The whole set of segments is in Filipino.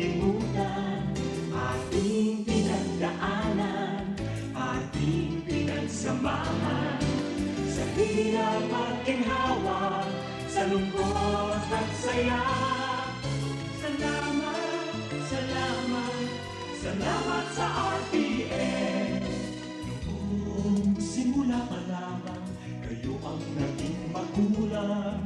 malilimutan. Ating pinagdaanan, ating pinagsamahan. Sa hirap at ginhawa, sa lungkot at saya. Salamat, salamat, salamat sa RTN. Noong simula pa lamang, kayo ang naging magulang.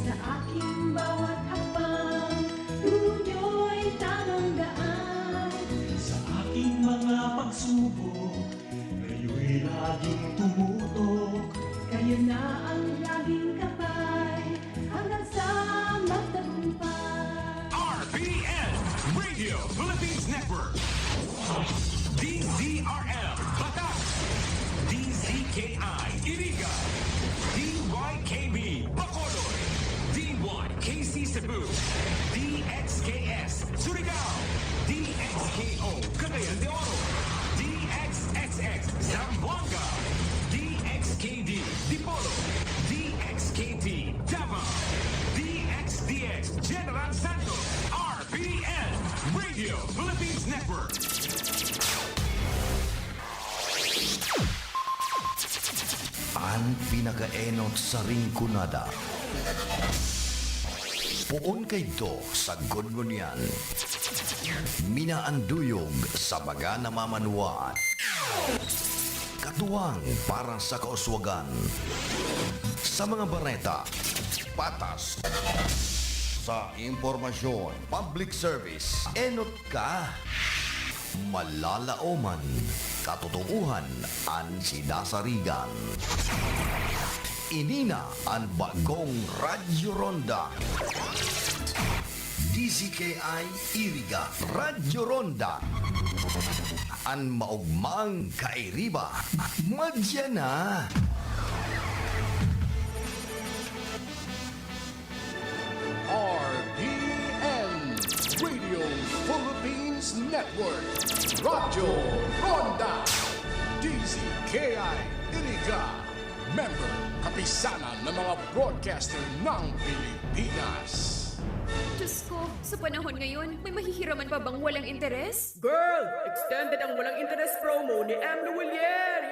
Sa aking bawat hakbang, turo nyo'y tamang daan. Sa aking mga pagsubok, kayo'y laging tumutok. Kayo na ang laging kapay, hanggang sa magtagumpay. RPN Radio Philippines Network, DZRM Batak, DZKI Iriga, DYKB Bacolod, DYKC Cebu, DXKS Surigao, DXKO Cagayan de Oro, DXXX Zamboanga, DXKD Dipolo, DXKT Davao, DXDX General Santos, RPN Radio Philippines Network. Ang pinakaenot sa ringkunada. Puon kay do sa gungunyan. Minaanduyog sa baga namamanuan. Katuwang para sa kauswagan. Sa mga bareta, patas. Sa impormasyon, public service, enot ka. Malalaoman, katotohuan, ang sinasarigan. Inina ang bagong Radyo Ronda. DZKI Iriga Radyo Ronda. Ang maugmang kairiba. Madya na. RPN Radio Philippines Network, Radyo Ronda, DZKI Iriga, member kapisanan ng mga broadcaster ng Pilipinas. Diyos ko, sa panahon ngayon, may mahihiraman pa bang walang interes? Girl, extended ang walang interest promo ni M. Luwilier.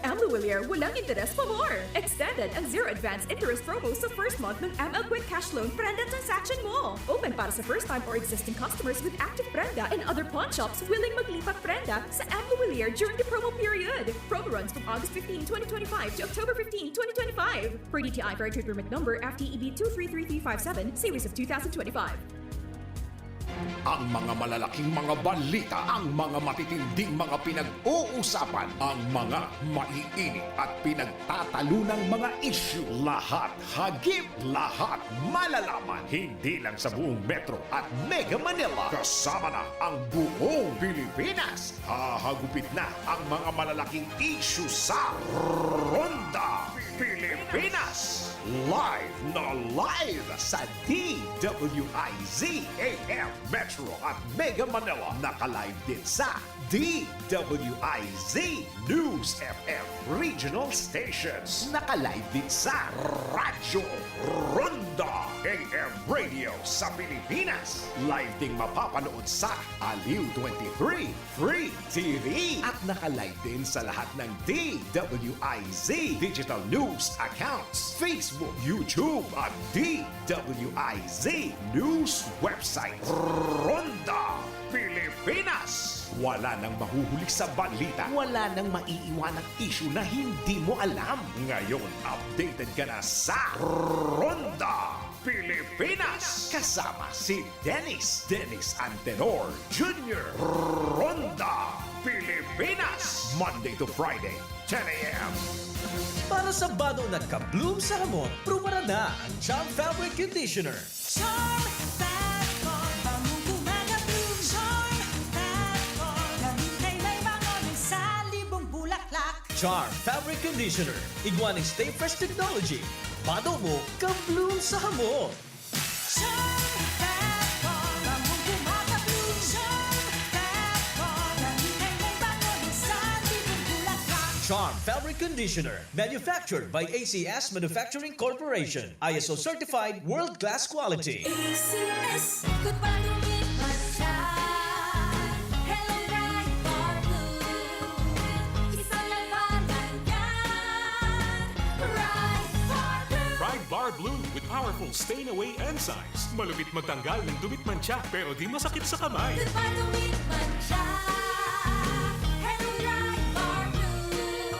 ML Willier, walang interes pa more! Extended ang zero advance interest promo sa first month ng ML Quick Cash Loan Prenda transaction mo. Open para sa first-time or existing customers with active Prenda and other pawn shops willing maglipat Prenda sa ML Willier during the promo period. Promo runs from August 15, 2025 to October 15, 2025. Per DTI Fair Trade Permit Number FTEB 233357, Series of 2025. Ang mga malalaking mga balita, ang mga matitinding mga pinag-uusapan, ang mga maiinit at pinagtatalunang mga issue. Lahat hagip, lahat malalaman. Hindi lang sa buong Metro at Mega Manila. Kasama na ang buong Pilipinas. Hahagupit na ang mga malalaking issue sa Ronda Pilipinas. Live na live sa DWIZ AM Metro at Mega Manila. Naka-live din sa DWIZ News FM Regional Stations. Naka-live din sa Radyo Ronda AM Radio sa Pilipinas. Live ding mapapanood sa Aliw 23 Free TV. At naka-live din sa lahat ng DWIZ Digital News accounts, Facebook, YouTube at DWIZ News website. Ronda Pilipinas. Wala nang mahuhuli sa balita. Wala nang maiiwanang issue na hindi mo alam. Ngayon, updated ka na sa Ronda Pilipinas. Kasama si Dennis Antenor Jr. Ronda Pilipinas. Monday to Friday, 10 a.m. Para sa bado na ka-bloom sa hamon, prumara na ang Charm Fabric Conditioner. Charm Fat Con, pamumumaga bloom. Charm Fat Con, gamit may bangon sa libong bulaklak. Charm Fabric Conditioner. Iguaning Stay Fresh Technology. Bado mo, ka-bloom sa hamon. Charm Fat Con, pamumumaga bloom. Charm Fat Con, gamit may bangon sa libong bulaklak. Charm Fabric Conditioner. Manufactured by ACS Manufacturing Corporation. ISO certified world-class quality. ACS, good pa powerful stain-away enzymes. Malupit magtanggal ng dumit mancha pero di masakit sa kamay. Di ba lumitman siya? Hello, Ride Bar Blue.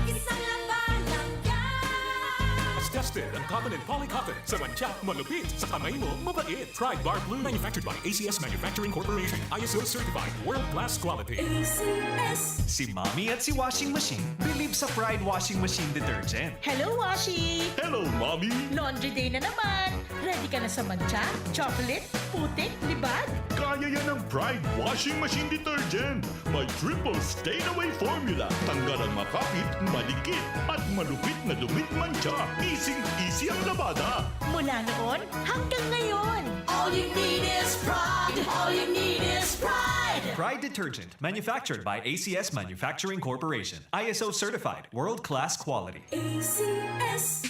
Isang laban lang yan. As tested ang cotton and polycotton. Sa mancha, malupit. Sa kamay mo, mabait. Pride Bar Blue. Manufactured by ACS Manufacturing Corporation. ISO certified. World-class quality. ACS. Si Mommy at si Washing Machine believe sa Pride Washing Machine Detergent. Hello, Washi! Hello, Mommy! Laundry day na naman! Ready ka na sa mancha, chocolate, putik, libag? Kaya yan ang Pride Washing Machine Detergent. May triple stain-away formula. Tanggal ang makapit, malikit, at malupit na dumit mancha. Easy ang labada. Mula noon hanggang ngayon! All you need is pride. All you need is pride. Pride Detergent, manufactured by ACS Manufacturing Corporation. ISO certified, world-class quality. ACS.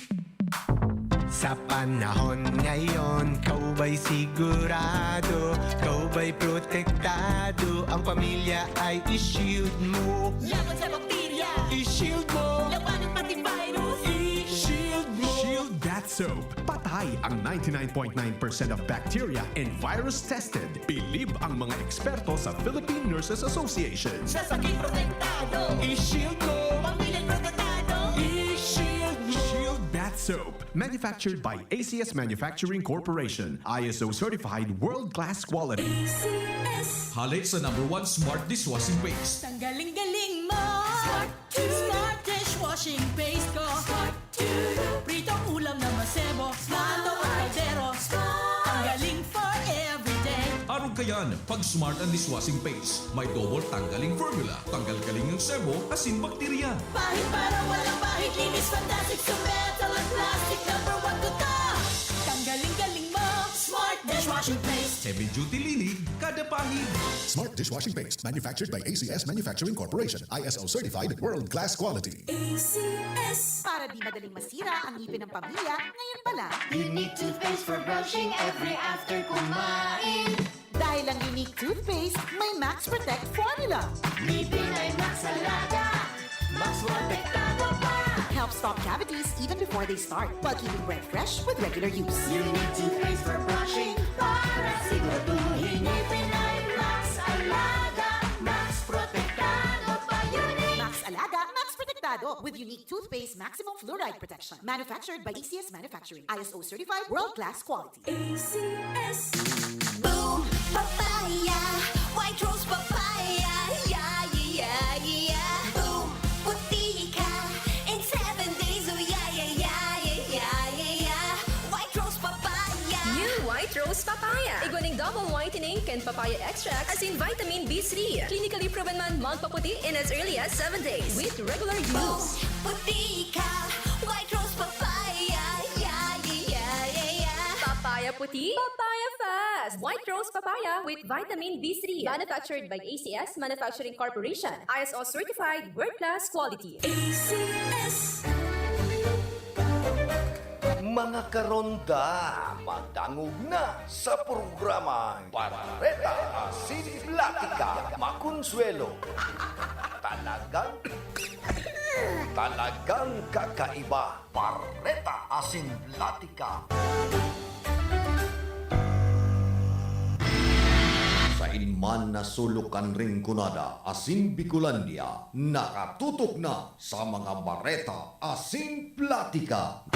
Sa panahon ngayon, kau ba'y sigurado? Kau ba'y protektado? Ang pamilya ay i-shield mo. Laban sa bakterya. I-shield mo. Labanan pati virus. I-shield mo. Shield That Soap. Patay ang 99.9% of bacteria and virus tested. Believe ang mga eksperto sa Philippine Nurses Association. Sa sakit protektado. I-shield mo. Pamilyang protektado. I-shield mo. Shield That Soap. Manufactured by ACS Manufacturing Corporation. ISO certified world-class quality. ACS. Halik sa #1 smart dishwashing paste. Ang galing-galing mo. Smart dishwashing paste ko. Pritong ulam na masebo. Smart o kaldero. Ang galing for everyday. Arog kayan, pag smart ang dishwashing paste, may double tanggaling formula. Tanggal galing ng sebo, asin bakterya. Pahit para walang pahit. Linis fantastic sa metal at plastic. #1 ko to. Ang galing-galing mo. Smart dishwashing paste. Heavy duty linig, kada pahig. Smart Dishwashing Paste. Manufactured by ACS Manufacturing Corporation. ISO certified world-class quality. ACS. Para di madaling masira ang ngipin ng pamilya, ngayon pala. Unique toothpaste for brushing every after kumain. Dahil ang unique toothpaste, may Max Protect formula. Ngipin ay Max Alaga. Max Protektado pa. Helps stop cavities even before they start, while keeping breath fresh with regular use. Unique toothpaste for brushing. Para siguraduhin ngipin ay Max Alaga. Max Protektado pa. Unique. Max Alaga, Max Protectado with unique toothpaste maximum fluoride protection. Manufactured by ACS Manufacturing. ISO certified world-class quality. ACS. Boom, papaya, white rose papaya, yeah, yeah, yeah. Boom, puti ka, in 7 days, oh yeah, yeah, yeah, yeah, yeah, yeah. White rose papaya. New White Rose Papaya. Iguaning double whitening and papaya extract as in vitamin B3. Clinically proven man magpaputi in as early as 7 days with regular Boom, use. puti ka, white rose papaya, yeah, yeah, yeah, yeah. Papaya puti, papaya fast. White Rose Papaya with vitamin B3. Manufactured by ACS Manufacturing Corporation. ISO certified world-class quality. ACS. Mga karonda, madangog na sa programang Barreta Asin Platica Makonsuelo. Talagang kakaiba. Barreta Asin Platica. Sa inman na sulukan ring kunada, Asin Bicolandia, nakatutok na sa mga Barreta Asin Platica.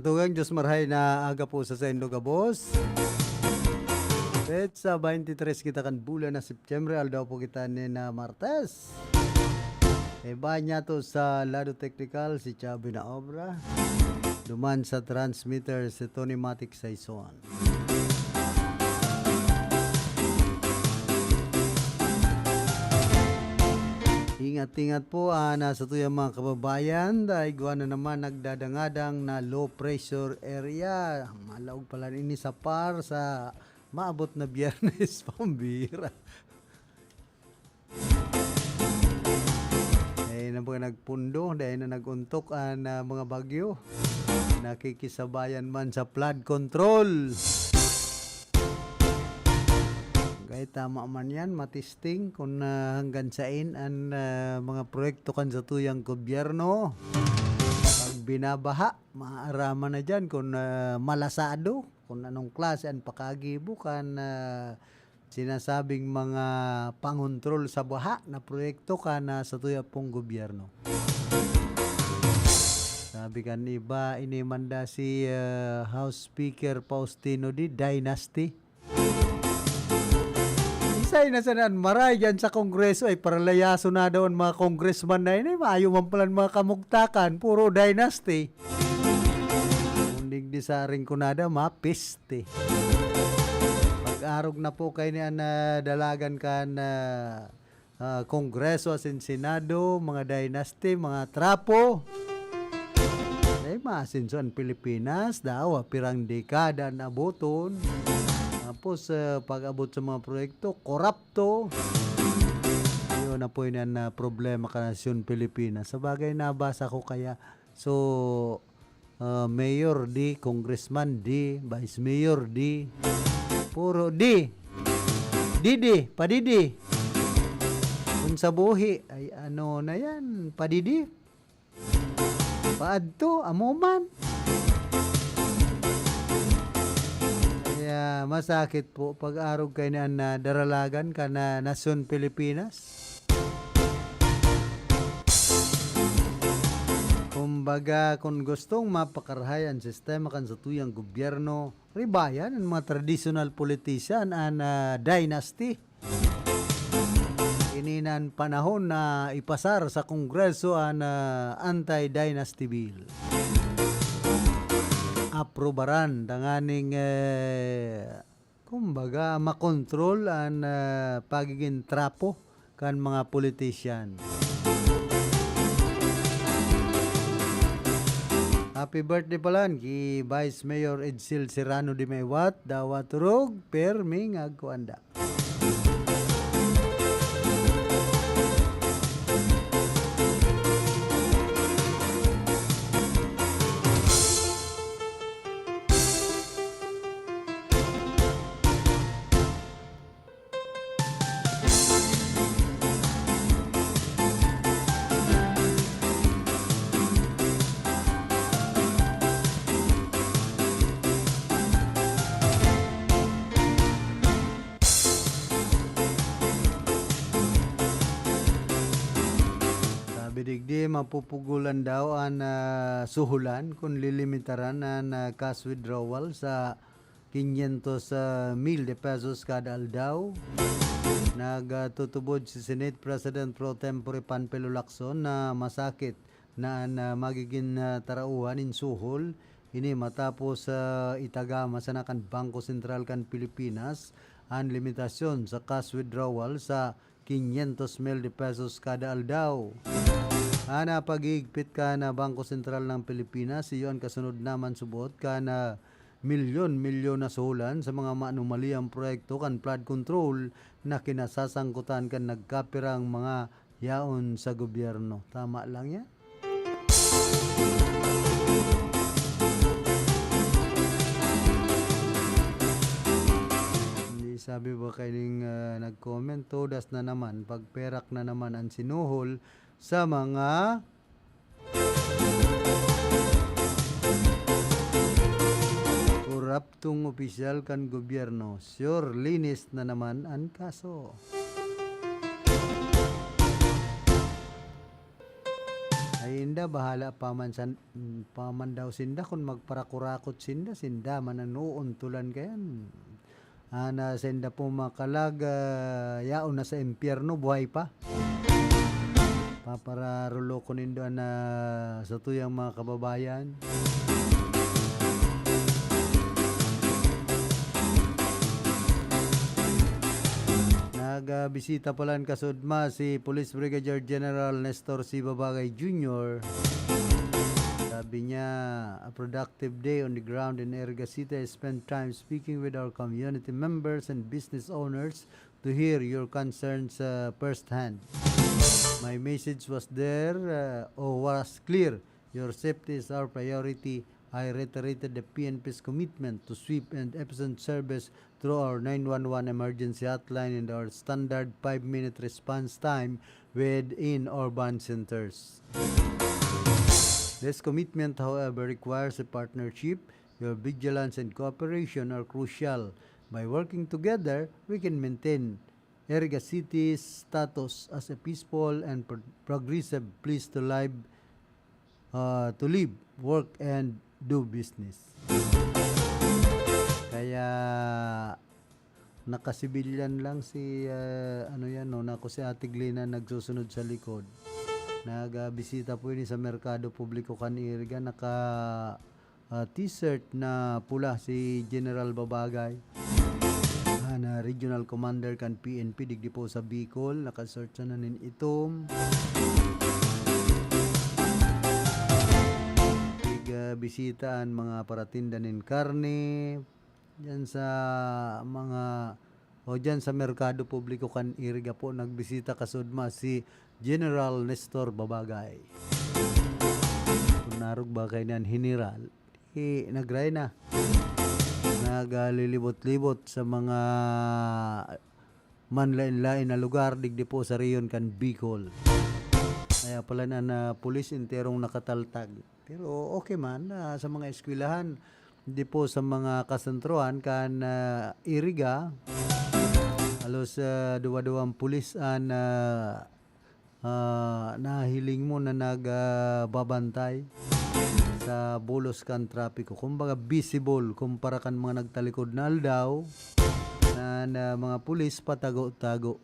Matugang Diyos marhay na aga po sa Sendo Gabos. Sa 23 kita kan bulan na September, aldaw po kita ni na Martes. Iba niya to sa lado technical si Chabi na obra. Duman sa transmitter si Tony Matic Saison. Ingat-ingat po nasa tuyang mga kababayan dahil gawa na naman nagdadangadang na low pressure area. Malaog pala ini sa par sa maabot na Biyernes pambira. Dahil na mga nagpundo, dahil na naguntok ang mga bagyo. Nakikisabayan man sa flood control. Kahit tama man yan, matisting kung hanggang sain ang mga proyekto kan sa tuyang gobyerno. Pag binabaha, maaaraman na dyan kung malasado, kung anong klase ang pakagibo kan sinasabing mga pangontrol sa baha na proyekto kan sa tuyang pong gobyerno. Sabi kan iba, inimanda si House Speaker Faustino Di, Dynasty. Isay na sanan, maray dyan sa kongreso ay paralayaso na daw ang mga congressman na yun. Maayo man pala mga kamugtakan, puro dynasty. Kundig di sa ring kunada, mapiste. Pag-arog na po kayo niyan na dalagan ka na kongreso asin senado, mga dynasty, mga trapo. Ay maasinso ang Pilipinas, daw pirang dekada na boton. Tapos pag-abot sa mga proyekto, korapto. Yun na po yun na problema ka nasyon Pilipinas. Sa bagay nabasa ko kaya, so mayor di, congressman di, vice mayor di, puro di, didi, padidi. Kung sa buhi, ay ano na yan, padidi, paadto, amuman. Kaya masakit po pag-arog kayo na daralagan ka na nasyon Pilipinas. Kumbaga kung gustong mapakarahayan sistema kan sa tuyang gobyerno, ribayan ang mga traditional politician ang dynasty. Ininan panahon na ipasar sa kongreso ang anti-dynasty bill. Aprobaran danganing kumbaga makontrol ang pagiging trapo kan mga politician. Happy birthday pala ki Vice Mayor Edsel Serrano de Maywat, dawat rog perming agkuanda. Digdi mapupugulan daw ang suhulan kung lilimitaran ang cash withdrawal sa 500,000 de pesos kada aldaw. Nagtutubod si Senate President Pro Tempore Panfilo Lacson na masakit na magiging tarauhan in suhol. Ini matapos itagama sa nakan Bangko Sentral kan Pilipinas ang limitasyon sa cash withdrawal sa 500,000 de pesos kada aldaw. Ana pag-iigpit ka na Bangko Sentral ng Pilipinas, iyon kasunod naman subot ka na milyon-milyon na suhulan sa mga maanomaliang proyekto kan flood control na kinasasangkutan kan nagkapirang mga yaon sa gobyerno. Tama lang yan? Hindi sabi ba kayong nag-comment, todas na naman, pagperak na naman ang sinuhol sa mga koraptong opisyal kan gobyerno. Sure, linis na naman ang kaso. Ay inda bahala paman daw sinda kung magparakurakot sinda mananuon tulan kayan. Ana senda po makalag yaon na sa impyerno buhay pa. Papararulo ko nindo na sa tuyang mga kababayan. Nagbisita pala kasudma si Police Brigadier General Nestor C. Babagay Jr. Sabi niya, a productive day on the ground in Erga City. I spent time speaking with our community members and business owners to hear your concerns firsthand. My message was clear. Your safety is our priority. I reiterated the PNP's commitment to swift and efficient service through our 911 emergency hotline and our standard 5-minute response time within urban centers. This commitment, however, requires a partnership. Your vigilance and cooperation are crucial. By working together, we can maintain Erga City's status as a peaceful and progressive place to live, work, and do business. Kaya nakasibilyan lang si nako si Ate Glina nagsusunod sa likod. Nagbisita po ini sa Merkado Publiko Kanirga, naka t-shirt na pula si General Babagay. Na Regional Commander kan PNP digdi po sa Bicol, naka-shirt na nin itom. Bisitaan mga paratindanin karne diyan sa diyan sa Merkado Publiko Kanirga po nagbisita kasudma si General Nestor Babagay. Kung narog ba kay nan General, nagray na. Nagalilibot-libot sa mga manlain-lain na lugar digdi po sa riyon kan Bicol. Kaya pala na pulis interong nakataltag. Pero okay man sa mga eskwelahan, hindi po sa mga kasentruhan kan Iriga. Halos duwa-duwang pulis nahiling mo na nagbabantay sa bulos kan trapiko. Kumbaga visible kumpara kan mga nagtalikod na aldaw na mga pulis patago-tago.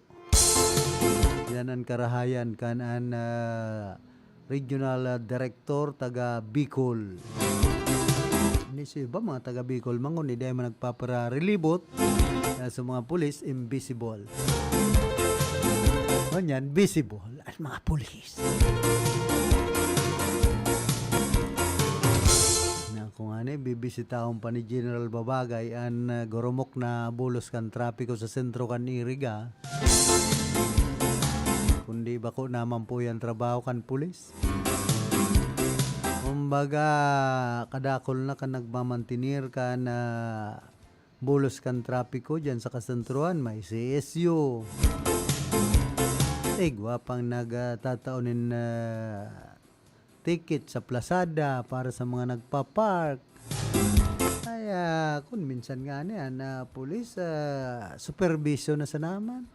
Yan ang karahayan kan Regional Director taga Bicol. Hindi siya ba mga taga Bicol mangon hindi man nagpapara-relibot sa mga pulis invisible. Ganyan, visible at mga pulis. Kung bibisitaon pa ni General Babagay ang goromok na bulos kan trapiko sa sentro kan Iriga. Kundi bako naman po yan trabaho kan pulis. Kumbaga kadakol na kan nagmamantinir kan bulos kan trapiko dyan sa kasentruan may CSU. Gwapang nagtataonin ticket sa plasada para sa mga nagpa-park. Kaya kung minsan nga na pulis supervision na sa naman.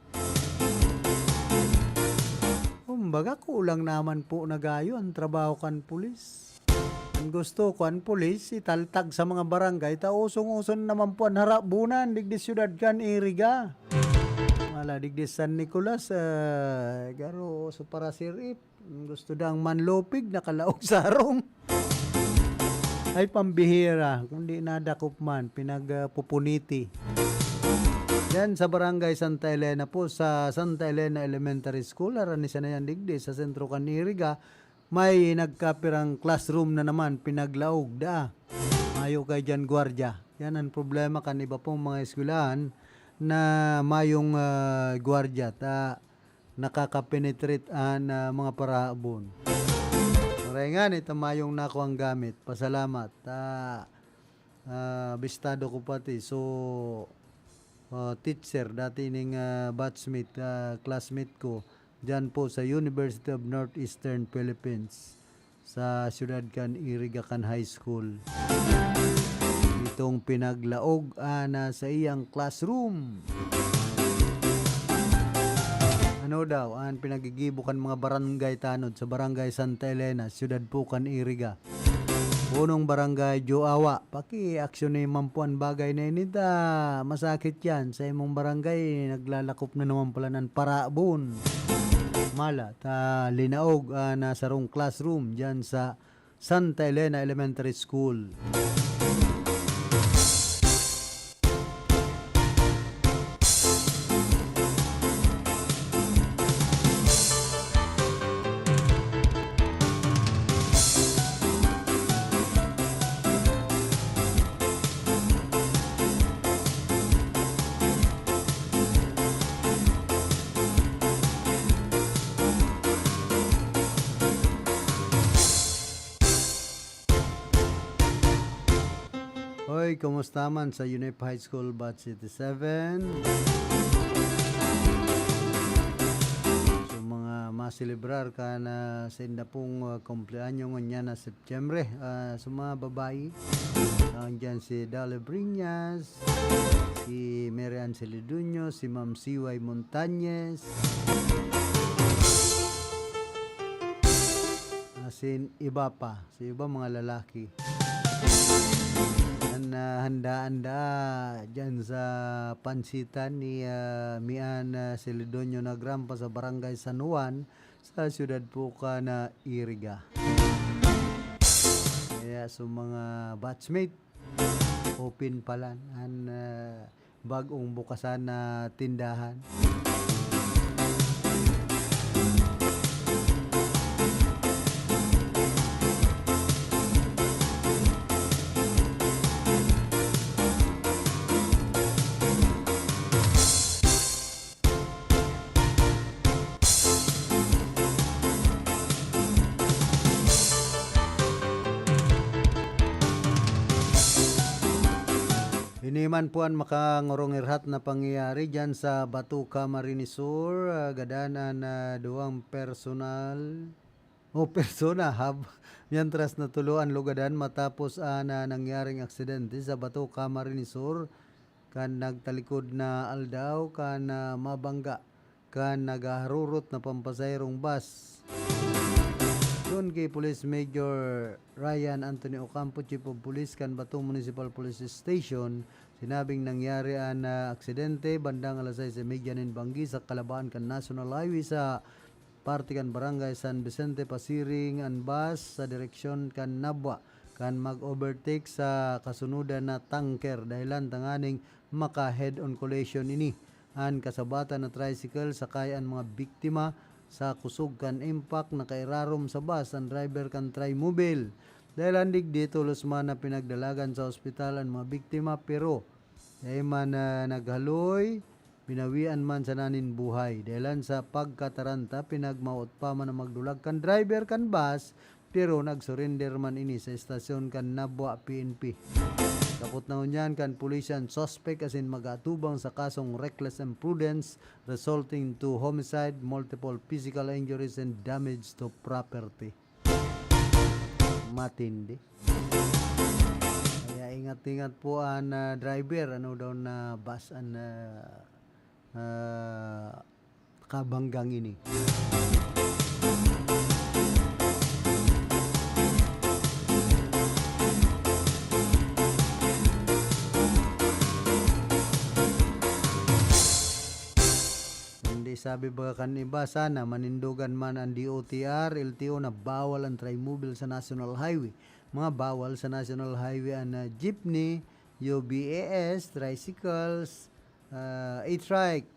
Kumbaga kulang naman po na gayo ang trabaho kan pulis. Ang gusto ko ang pulis italtag sa mga barangay tausong-uson naman po ang harabunan digdi syudad kan Iriga. Wala digdi San Nicolas garo so para sirip gusto dang manlopig nakalaog sarong ay pambihira kundi nadakop man pinagpupuniti yan sa barangay Santa Elena po sa Santa Elena Elementary School aran ni sanayan digdi sa sentro kan Iriga may nagkapirang classroom na naman pinaglaog da mayo kay dyan gwardiya yan ang problema kan iba pong mga eskwelahan na mayong gwardiya ta nakakapenetrate mga paraabon. Marengan ito mayong nako ang gamit. Pasalamat. Bistado ko pati. So, teacher, dati ning batchmate, classmate ko, dyan po sa University of Northeastern Philippines sa Ciudad Can Iriga Can High School. Itong pinaglaog na sa iyang classroom. Ano daw, ang pinagigibukan mga barangay tanod sa barangay Santa Elena, Ciudad Pucan, Iriga. Punong barangay Joawa, paki-aksyon ni mampuan bagay na inita. Masakit yan. Sa imong barangay, naglalakop na naman pala ng paraabon. Mala, ta linaog na sarong classroom dyan sa Santa Elena Elementary School. Hoy, kumusta man sa Unip High School Batch 87? So mga maselebrar ka na sa inda pong kumpleanyo niya na Setyembre. Sa mga babae, andyan si Dale Briñas, si Marian Celeduño, si Ma'am Siway Montañez, sin iba pa, sa iba mga lalaki. Handa-handa dyan sa pansitan ni Mian Celedonio Nagrampa sa Barangay San Juan sa Ciudad Pucan, Iriga. Kaya sa mga batchmate, open pala ang bagong bukasan na tindahan. Iniman puan makangorong irhat na pangyayari dyan sa Batuca, Marinisur. Gadanan na duwang persona mientras natuluan lugadan matapos na nangyaring aksidente sa Batuca, Marinisur. Kan nagtalikod na aldaw, kan mabangga, kan nagaharurot na pampasayrong bus. Doon kay Police Major Ryan Anthony Ocampo, Chief of Police kan Batu Municipal Police Station, sinabing nangyari ang aksidente bandang alas 6:30 ng Banggi sa kalabaan kan National Highway sa parte kan Barangay San Vicente pasiring ang bus sa direksyon kan Nabwa kan mag-overtake sa kasunudan na tanker dahilan tanganing maka head-on collision ini. Ang kasabatan na tricycle sakay ang mga biktima sa kusog kan impact na kairarom sa bus ang driver kan Trimobile. Dahil andig dito lusman na pinagdalagan sa ospital ang mga biktima pero dahil man naghaloy, binawian man sa nanin buhay. Dahil sa pagkataranta, pinagmaot pa man na magdulag kan driver kan bus pero nagsurrender man ini sa estasyon kan Nabwa PNP. Kapot na unyan kan pulisyan suspect asin magatubang sa kasong reckless imprudence resulting to homicide, multiple physical injuries and damage to property. Matindi. Kaya ingat-ingat po ang driver ano daw na bus ang kabanggang ini. Sabi ba kan iba sana manindugan man ang DOTR, LTO na bawal ang trimobile sa National Highway. Mga bawal sa National Highway ang jeepney, UBAS, tricycles, e-trike.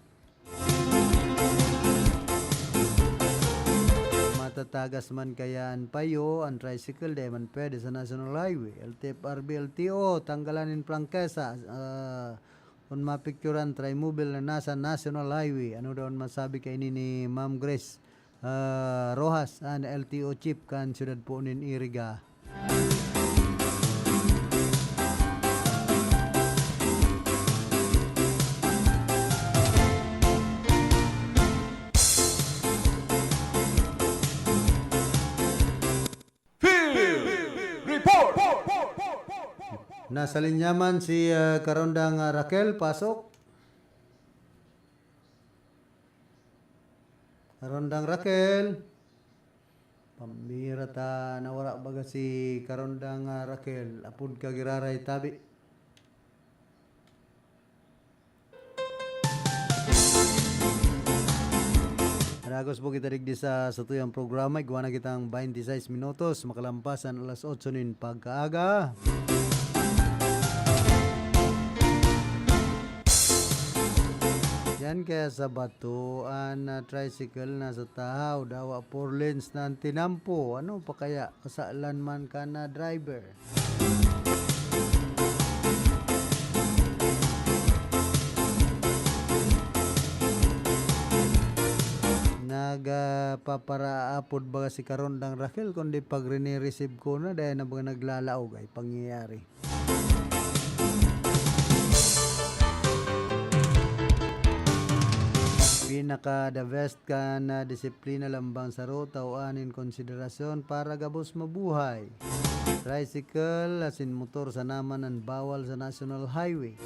Matatagas man kaya ang payo, ang tricycle, di man pwede sa National Highway. LTFRB, LTO, tanggalan in prangkesa, kung mapicturan trimobile na nasa National Highway. Ano daw masabi kay ni Ma'am Grace Rojas, LTO chief kan Ciudad Pucan, Iriga. Nasa linyaman si Karondang Raquel, pasok. Karondang Raquel. Pamira ta nawara baga si Karondang Raquel. Apod ka giraray tabi. Aragos po kita digdi sa tuyang programa. Igwa na kitang 26 minutos. Makalampasan alas 8 nin pagkaaga. Yan kaya sa batuan na tricycle na sa tahaw. Dawa 4 lanes na tinampo. Ano pa kaya? Kasaalan man ka na driver. Nagpaparaapod ba si Karondang Raquel kundi pag rini-receive ko na dahil na mga naglalaog ay pangyayari. Pinaka the best ka na disiplina lambang sa ruta o anin konsiderasyon para gabos mabuhay. Tricycle asin motor sa naman ang bawal sa National Highway.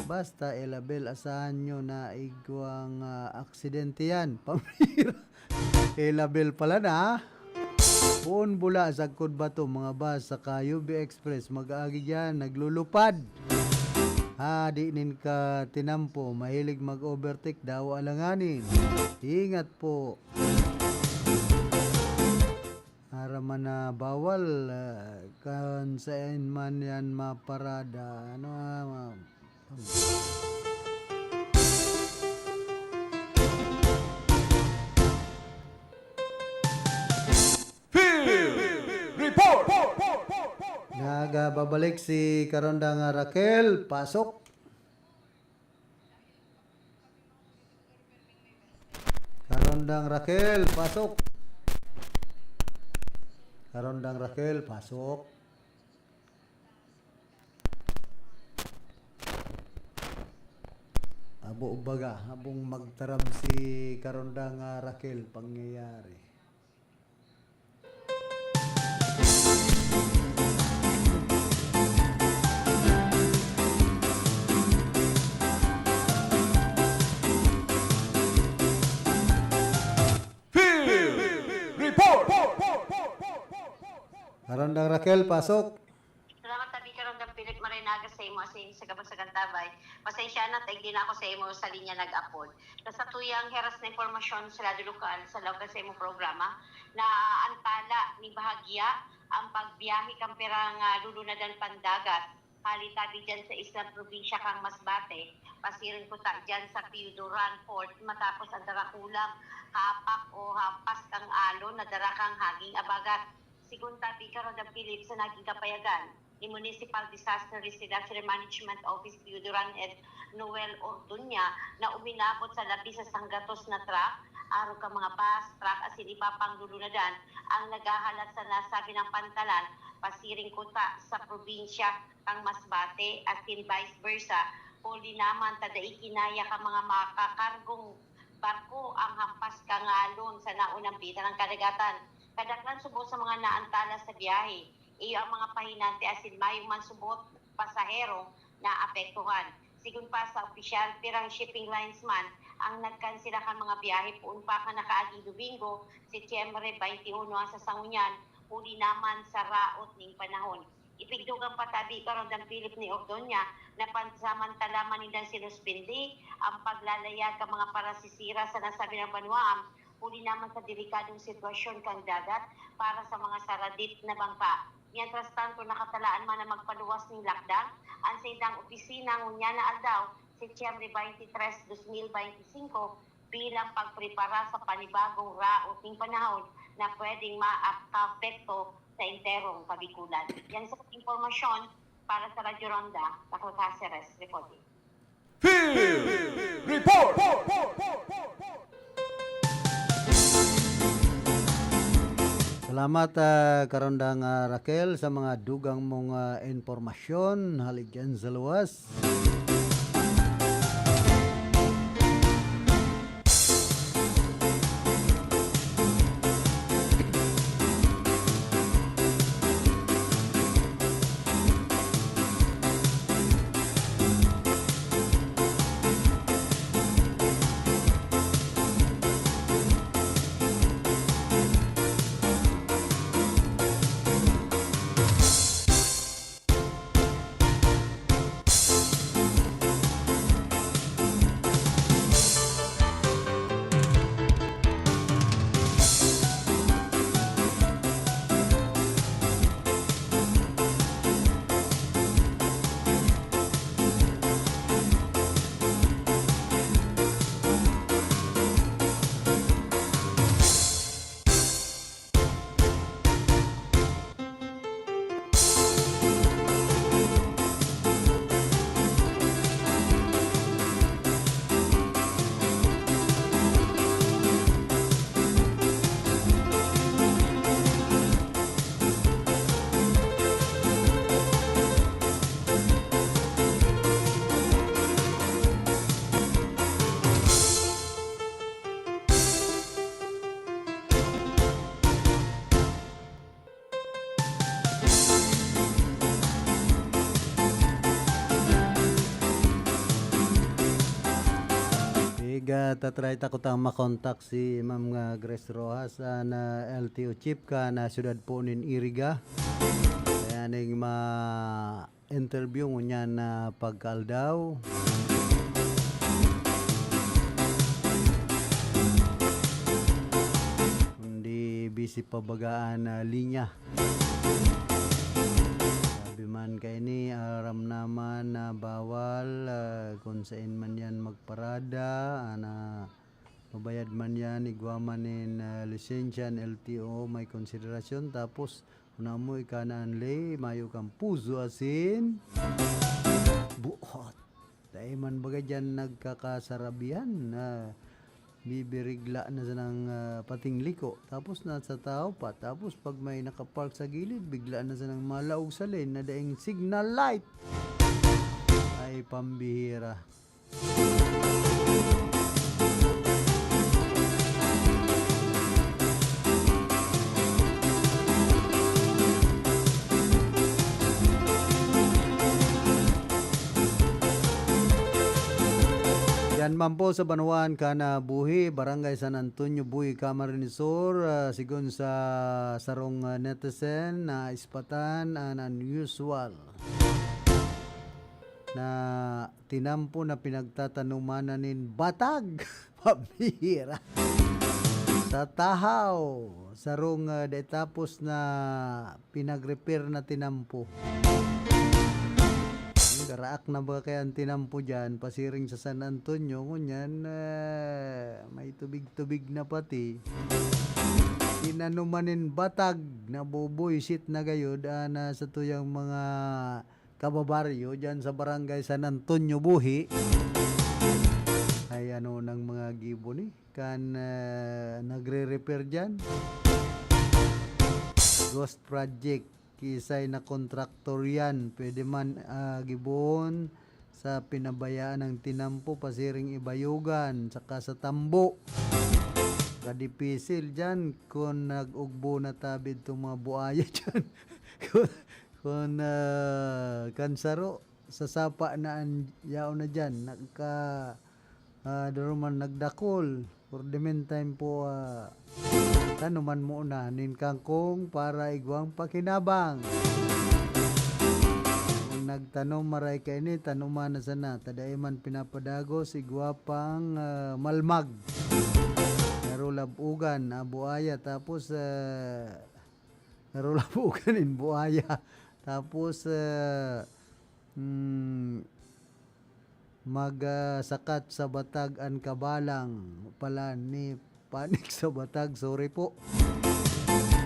Basta elabel asahan nyo na igwang aksidente yan. Pamira. Elabel pala na. Puon bula sa Kudbato mga bus sa UB Express mag-aagi dyan naglulupad. Di nin ka tinampo, mahilig mag-overtake daw alanganin. Ingat po. Araman na bawal kan saan man yan maparada. Report! Nagababalik si Karondang Raquel. Pasok. Karondang Raquel, pasok. Karondang Raquel, pasok. Abo baga, habong magtarab si Karondang Raquel, pangyayari. Report! Karondang Raquel, pasok. Salamat tabi Karondang Philip Marinaga sa imo asin sa Kabagsagan Tabay. Pasensya na taig din ako sa imo sa linya nag-upload. Sa tuyang heras na impormasyon sa lado lokal sa lawag sa imo programa na antala ni bahagya ang pagbiyahe kang perang lulunadan pandagat. Halitabi dyan sa Isla Probinsya kang Masbate. Pasirin ko ta dyan sa Piuduran Port matapos ang darakulang hapak o hampas kang alon na darakang haging abagat. Sigun tabi Karondang Philip sa naging kapayagan ni Municipal Disaster Risk Reduction Management Office Piuduran Ed Noel Orduña na uminabot sa labi sa sanggatos na truck, araw ka mga bus, truck asin ipapang lulunadan ang nagahalat sa nasabi ng pantalan, pasiring kuta sa probinsya kang Masbate asin vice versa. Huli naman tadai kinaya ka mga makakargong barko ang hampas kangalon sa naunang bita ng kadagatan. Kadaklan subot sa mga naantala sa biyahe. Iyo ang mga pahinante asin mayong man subot pasahero na apektuhan. Sigun pa sa opisyal pirang shipping lines man ang nagkansila ka mga biyahe puun pa ka nakaaging Domingo, Setyembre 21 sa Sangunyan, huli naman sa raot ning panahon. Ipigdugang patabi Karondang Philip ni Ordoña na pansamantala man nindang sinuspindi ang paglalayag ka mga parasisira sa nasabi ng Banuam, huli naman sa delikadong sitwasyon kang dagat para sa mga saradit na bangka. Mientras tanto, nakatalaan man na magpaluwas ng lockdown, ang sa indang opisina ngunya na aldaw, Setyembre 23, 2025, bilang pagprepara sa panibagong raot ng panahon na pwedeng maapekto sa interong kabikulan. Yan sa impormasyon para sa Radyo Ronda, Taco Cáceres, reporting. Report! Salamat Karondang Raquel sa mga dugang mong informasyon. Halig dyan sa luwas. tatry ta ko tang makontak si Ma'am Grace Rojas na LTO Chief ka na syudad po nin Iriga. Kaya ning ma-interview mo niya na pagkaldaw. Hindi busy pa bagaan na linya. Sabi man kay ni aram naman na bawal kung saan man yan magparada na mabayad man yan igwaman nin lisensya ng LTO may konsiderasyon tapos una mo ikanan lay mayo kang puso asin buot dahil man bagay dyan nagkakasarabihan na bibirigla na sa ng pating liko tapos nasa tao pa tapos pag may nakapark sa gilid bigla na sa ng malaog sa lane na daing signal light ay pambihira. Yan man po sa Banuan kana Buhi, Barangay San Antonio, Buhi, Camarines Sur, sigon sa sarong netizen na ispatan an unusual na tinampo na pinagtatanumanan nin batag pabihira sa tahaw sarong tapos na pinag-repair na tinampo. Garaak na ba kaya ang tinampo dyan, pasiring sa San Antonio, ngunyan, may tubig-tubig na pati. Tinanumanin batag na bubuisit na gayod na sa tuyang mga kababaryo dyan sa Barangay San Antonio, Buhi. Ay ano ng mga gibo ni, kan nagre-repair dyan. Ghost project. Kisay na kontraktor yan. Pwede man gibon sa pinabayaan ng tinampo pasiring ibayugan saka sa tambo. Kadipisil dyan kung nag-ugbo na tabid itong mga buaya dyan. kung kansaro sa sapa na yaw na dyan. Daruman nagdakol. For the meantime po tanuman mo na nin kangkong para igwang pakinabang. Kung nagtanom maray ka ini, tanuman na sana. Taday man pinapadago, sigwa pang malmag. Narulabugan, buaya. Tapos, narulabugan in buaya. Tapos, magsakat sa batag an kabalang pala ni panik sa batag, sorry po.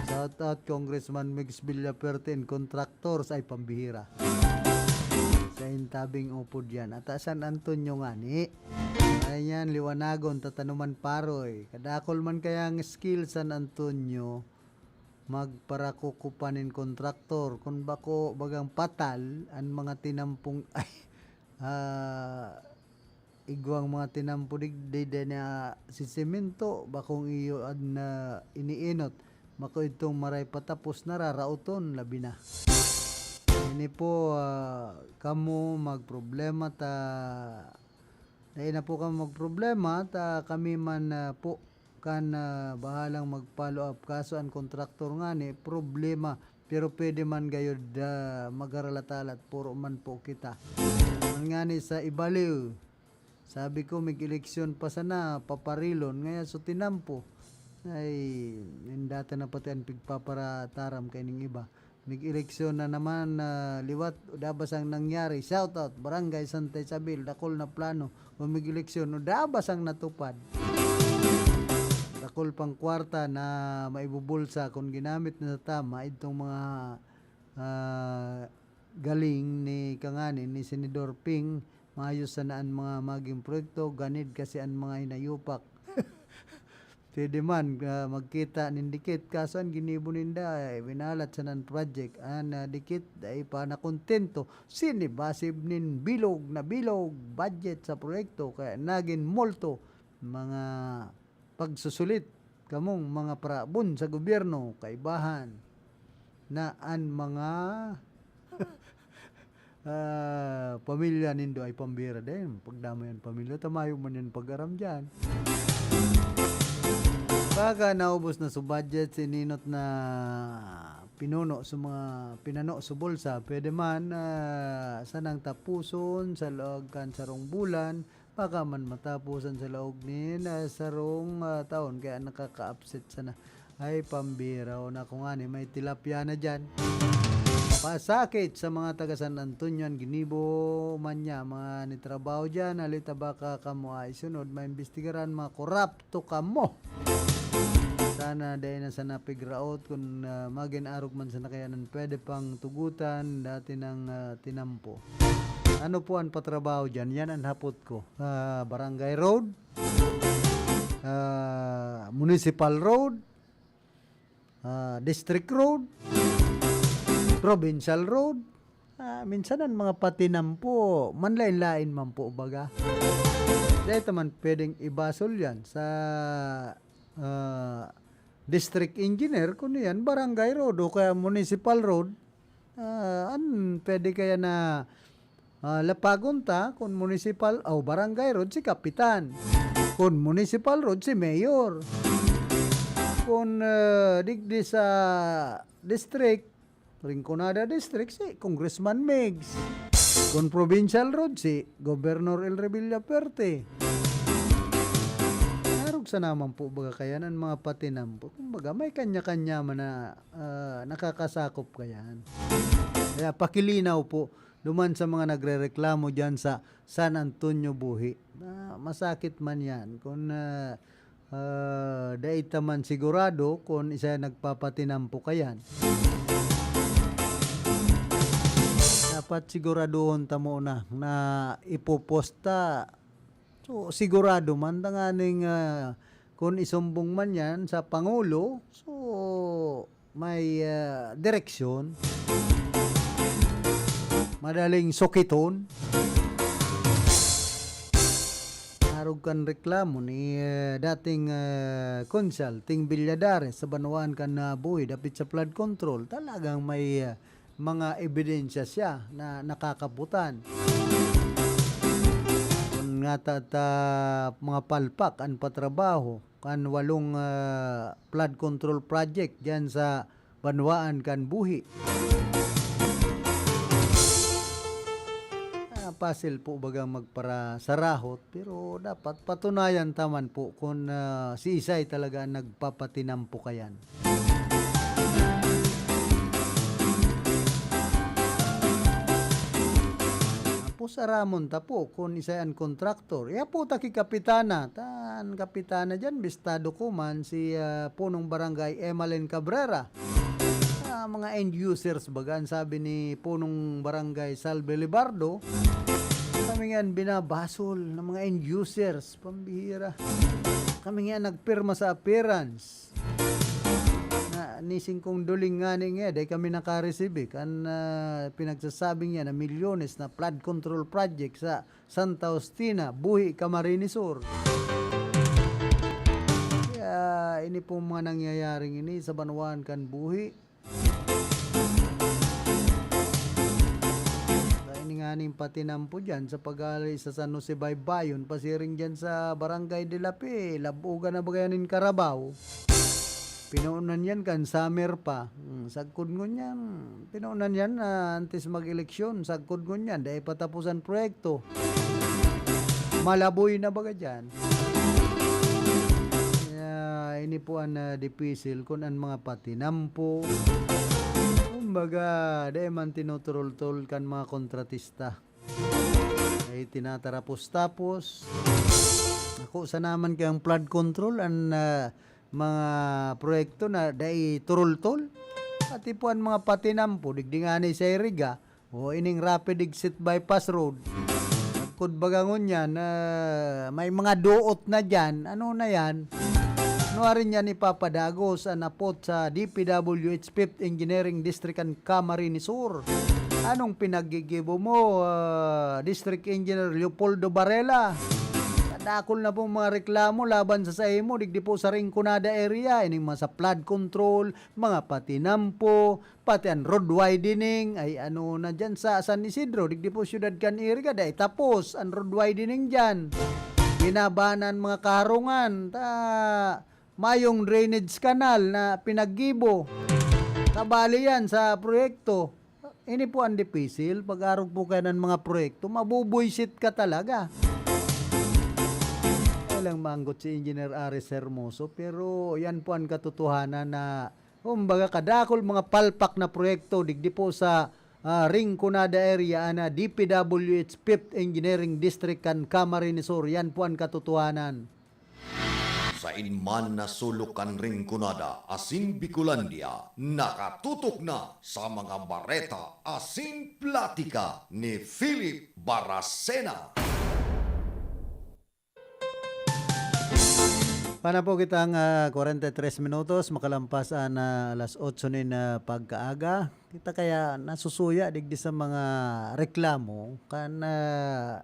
Shout out Congressman Mix Villaperte and contractors ay pambihira sa intabing upod yan at San Antonio nga ni ay yan liwanagon tatanuman paroy kadakol man kaya ang skill San Antonio magparakukupanin kontraktor kung bako bagang patal ang mga tinampong ay igwang mga tinampo digday na si semento bakong iyo na iniinot mako itong maray patapos na rarauton labi na ini po kamo magproblema ta na po kamo magproblema ta kami man po kan bahalang mag-follow up kaso ang kontraktor nga ni problema pero pwede man gayod magaralatalat puro man po kita nga ni sa ibaliw sabi ko may eleksyon pa sana paparilon ngaya so tinampo ay indata na pati ang pigpaparataram kay ning iba may eleksyon na naman liwat dabas ang nangyari shout out Barangay Santa Isabel dakol na plano kung may eleksyon dabas ang natupad dakol pang kwarta na maibubulsa kung ginamit na sa tama itong mga galing ni kanganin ni Senador Ping maayos sanaan mga maging proyekto ganid kasi ang mga hinayupak pwede man magkita nindikit kaso ang ginibo ninda winalat sanan project dikit ay pa na kontento sinibasib nin bilog na bilog budget sa proyekto kaya nagin multo mga pagsusulit kamong mga parabon sa gobyerno kaibahan na ang mga pamilya nindo ay pambira din. Pagdama yan pamilya, tamayo man yan pag-aram dyan. Baka naubos na sa budget, sininot na pinano sa bulsa, pwede man sanang tapuson sa loob kan sarong bulan, baka man matapusan sa loob ni sarong taon, kaya nakaka-upset sana. Ay pambira o na kung ani, may tilapia na dyan. Pasakit sa mga taga San Antonio, ginibo man niya, mga nitrabaho dyan, halita baka kamo ay sunod, maimbestigaran mga korapto kamo. Sana dahil na sana pigraot kung magin-arog man sa nakayanan, pwede pang tugutan dati ng tinampo. Ano po ang patrabaho dyan? Yan ang hapot ko. Barangay Road, Municipal Road, District Road, Provincial Road, minsan ang mga patinampo, manlain-lain man po baga. Dahil man pwedeng ibasol yan sa district engineer, kung yan barangay road o kaya municipal road, pwede kaya na lapagunta kung municipal o barangay road si kapitan, kung municipal road si mayor, kung digdi sa district Rinconada district si Congressman Migs, kung provincial road si Governor El Revilla Perte. Sa naman po baga kaya ng mga patinampo, kumbaga may kanya-kanya man na nakakasakop kayan. Kaya pakilinaw po duman sa mga nagrereklamo dyan sa San Antonio Buhi, masakit man yan kung daita man sigurado kung isa nagpapatinampo kayan. Dapat siguradoon tamo na ipoposta. So, sigurado man, tanganing kung isumbong man yan sa Pangulo, so may direksyon, madaling sukiton. Narog kan reklamo ni dating Konsal Ting Villadares sa Banuan kan Buhi dapit sa flood control, talagang may mga ebidensya siya na nakakabutan. Nga mga palpak ang patrabaho kan 8 flood control project dyan sa Banwaan kan Buhi. Pasil po bagang magpara sarahot, pero dapat patunayan taman po kung si Isay talaga nagpapatinampo kayan. Sa Ramon ta po kung isa ang kontraktor, po taki kapitana dyan, bistado ko man si punong barangay Emalyn Cabrera. Mga end users bagan, sabi ni punong barangay Salve Libardo, kami nga binabasol ng mga end users, pambihira. Kami nga nagpirma sa appearance nising kong duling nga niya, dahil kami nakareceive kan pinagsasabing niya na milyones na flood control project sa Santa Justina, Buhi, Camarines Sur. Kaya ini po mga nangyayaring ini sa Banuan kan Buhi. Ini nga ning patinampo dyan sa pag-alay sa San Jose Baybayon, pasiring dyan sa Barangay de Lapi, Labugan na bagayanin Carabao. Pinaunan yan kan summer pa. Sagkod ngon yan. Pinaunan yan antes mag-eleksyon. Sagkod ngon yan. Dahil patapusan proyekto. Malaboy na baga dyan. Ini po ang dipisil kung ang mga patinampo. Kumbaga, dahil man tinuturol-tol kan mga kontratista. Dahil tinatarapos-tapos. Ako sa naman kayang flood control ang mga proyekto na dai turul-tul, pati po ang mga patinampo digdingani sa iriga o ining rapid exit bypass road. Kud bagangon yan, may mga duot na dyan, ano na yan, ano rin yan ipapadagos ang napot sa DPWH 5th Engineering District and Camarines Sur. Anong pinagigibo mo, District Engineer Leopoldo Barela? dakol na po mga reklamo laban sa imo digdi po sa Rinconada area, ining mga sa flood control, mga patinampo, pati ang road widening, ay ano na dyan sa San Isidro, digdi po Ciudad Caniriga, dahil tapos ang road widening dyan. Binabanan mga karungan, mayong drainage canal na pinaggibo. Kabali yan sa proyekto. Ini po ang dipisil, pag-arog po kayo ng mga proyekto, mabubuisit ka talaga. Walang manggot si Engineer Aris Hermoso, pero yan po ang katotohanan na, kumbaga kadakol mga palpak na proyekto, digdi po sa Rinconada area na DPWH 5th Engineering District kan Camarines Sur, yan po ang katotohanan. Sa inman na sulukan Rinconada, Asin Bicolandia, nakatutok na sa mga bareta Asin Platika ni Philip Baracena. Pana po kitang 43 minutos, makalampas na alas 8 ni na pagkaaga. Kita kaya nasusuya digdi sa mga reklamo kan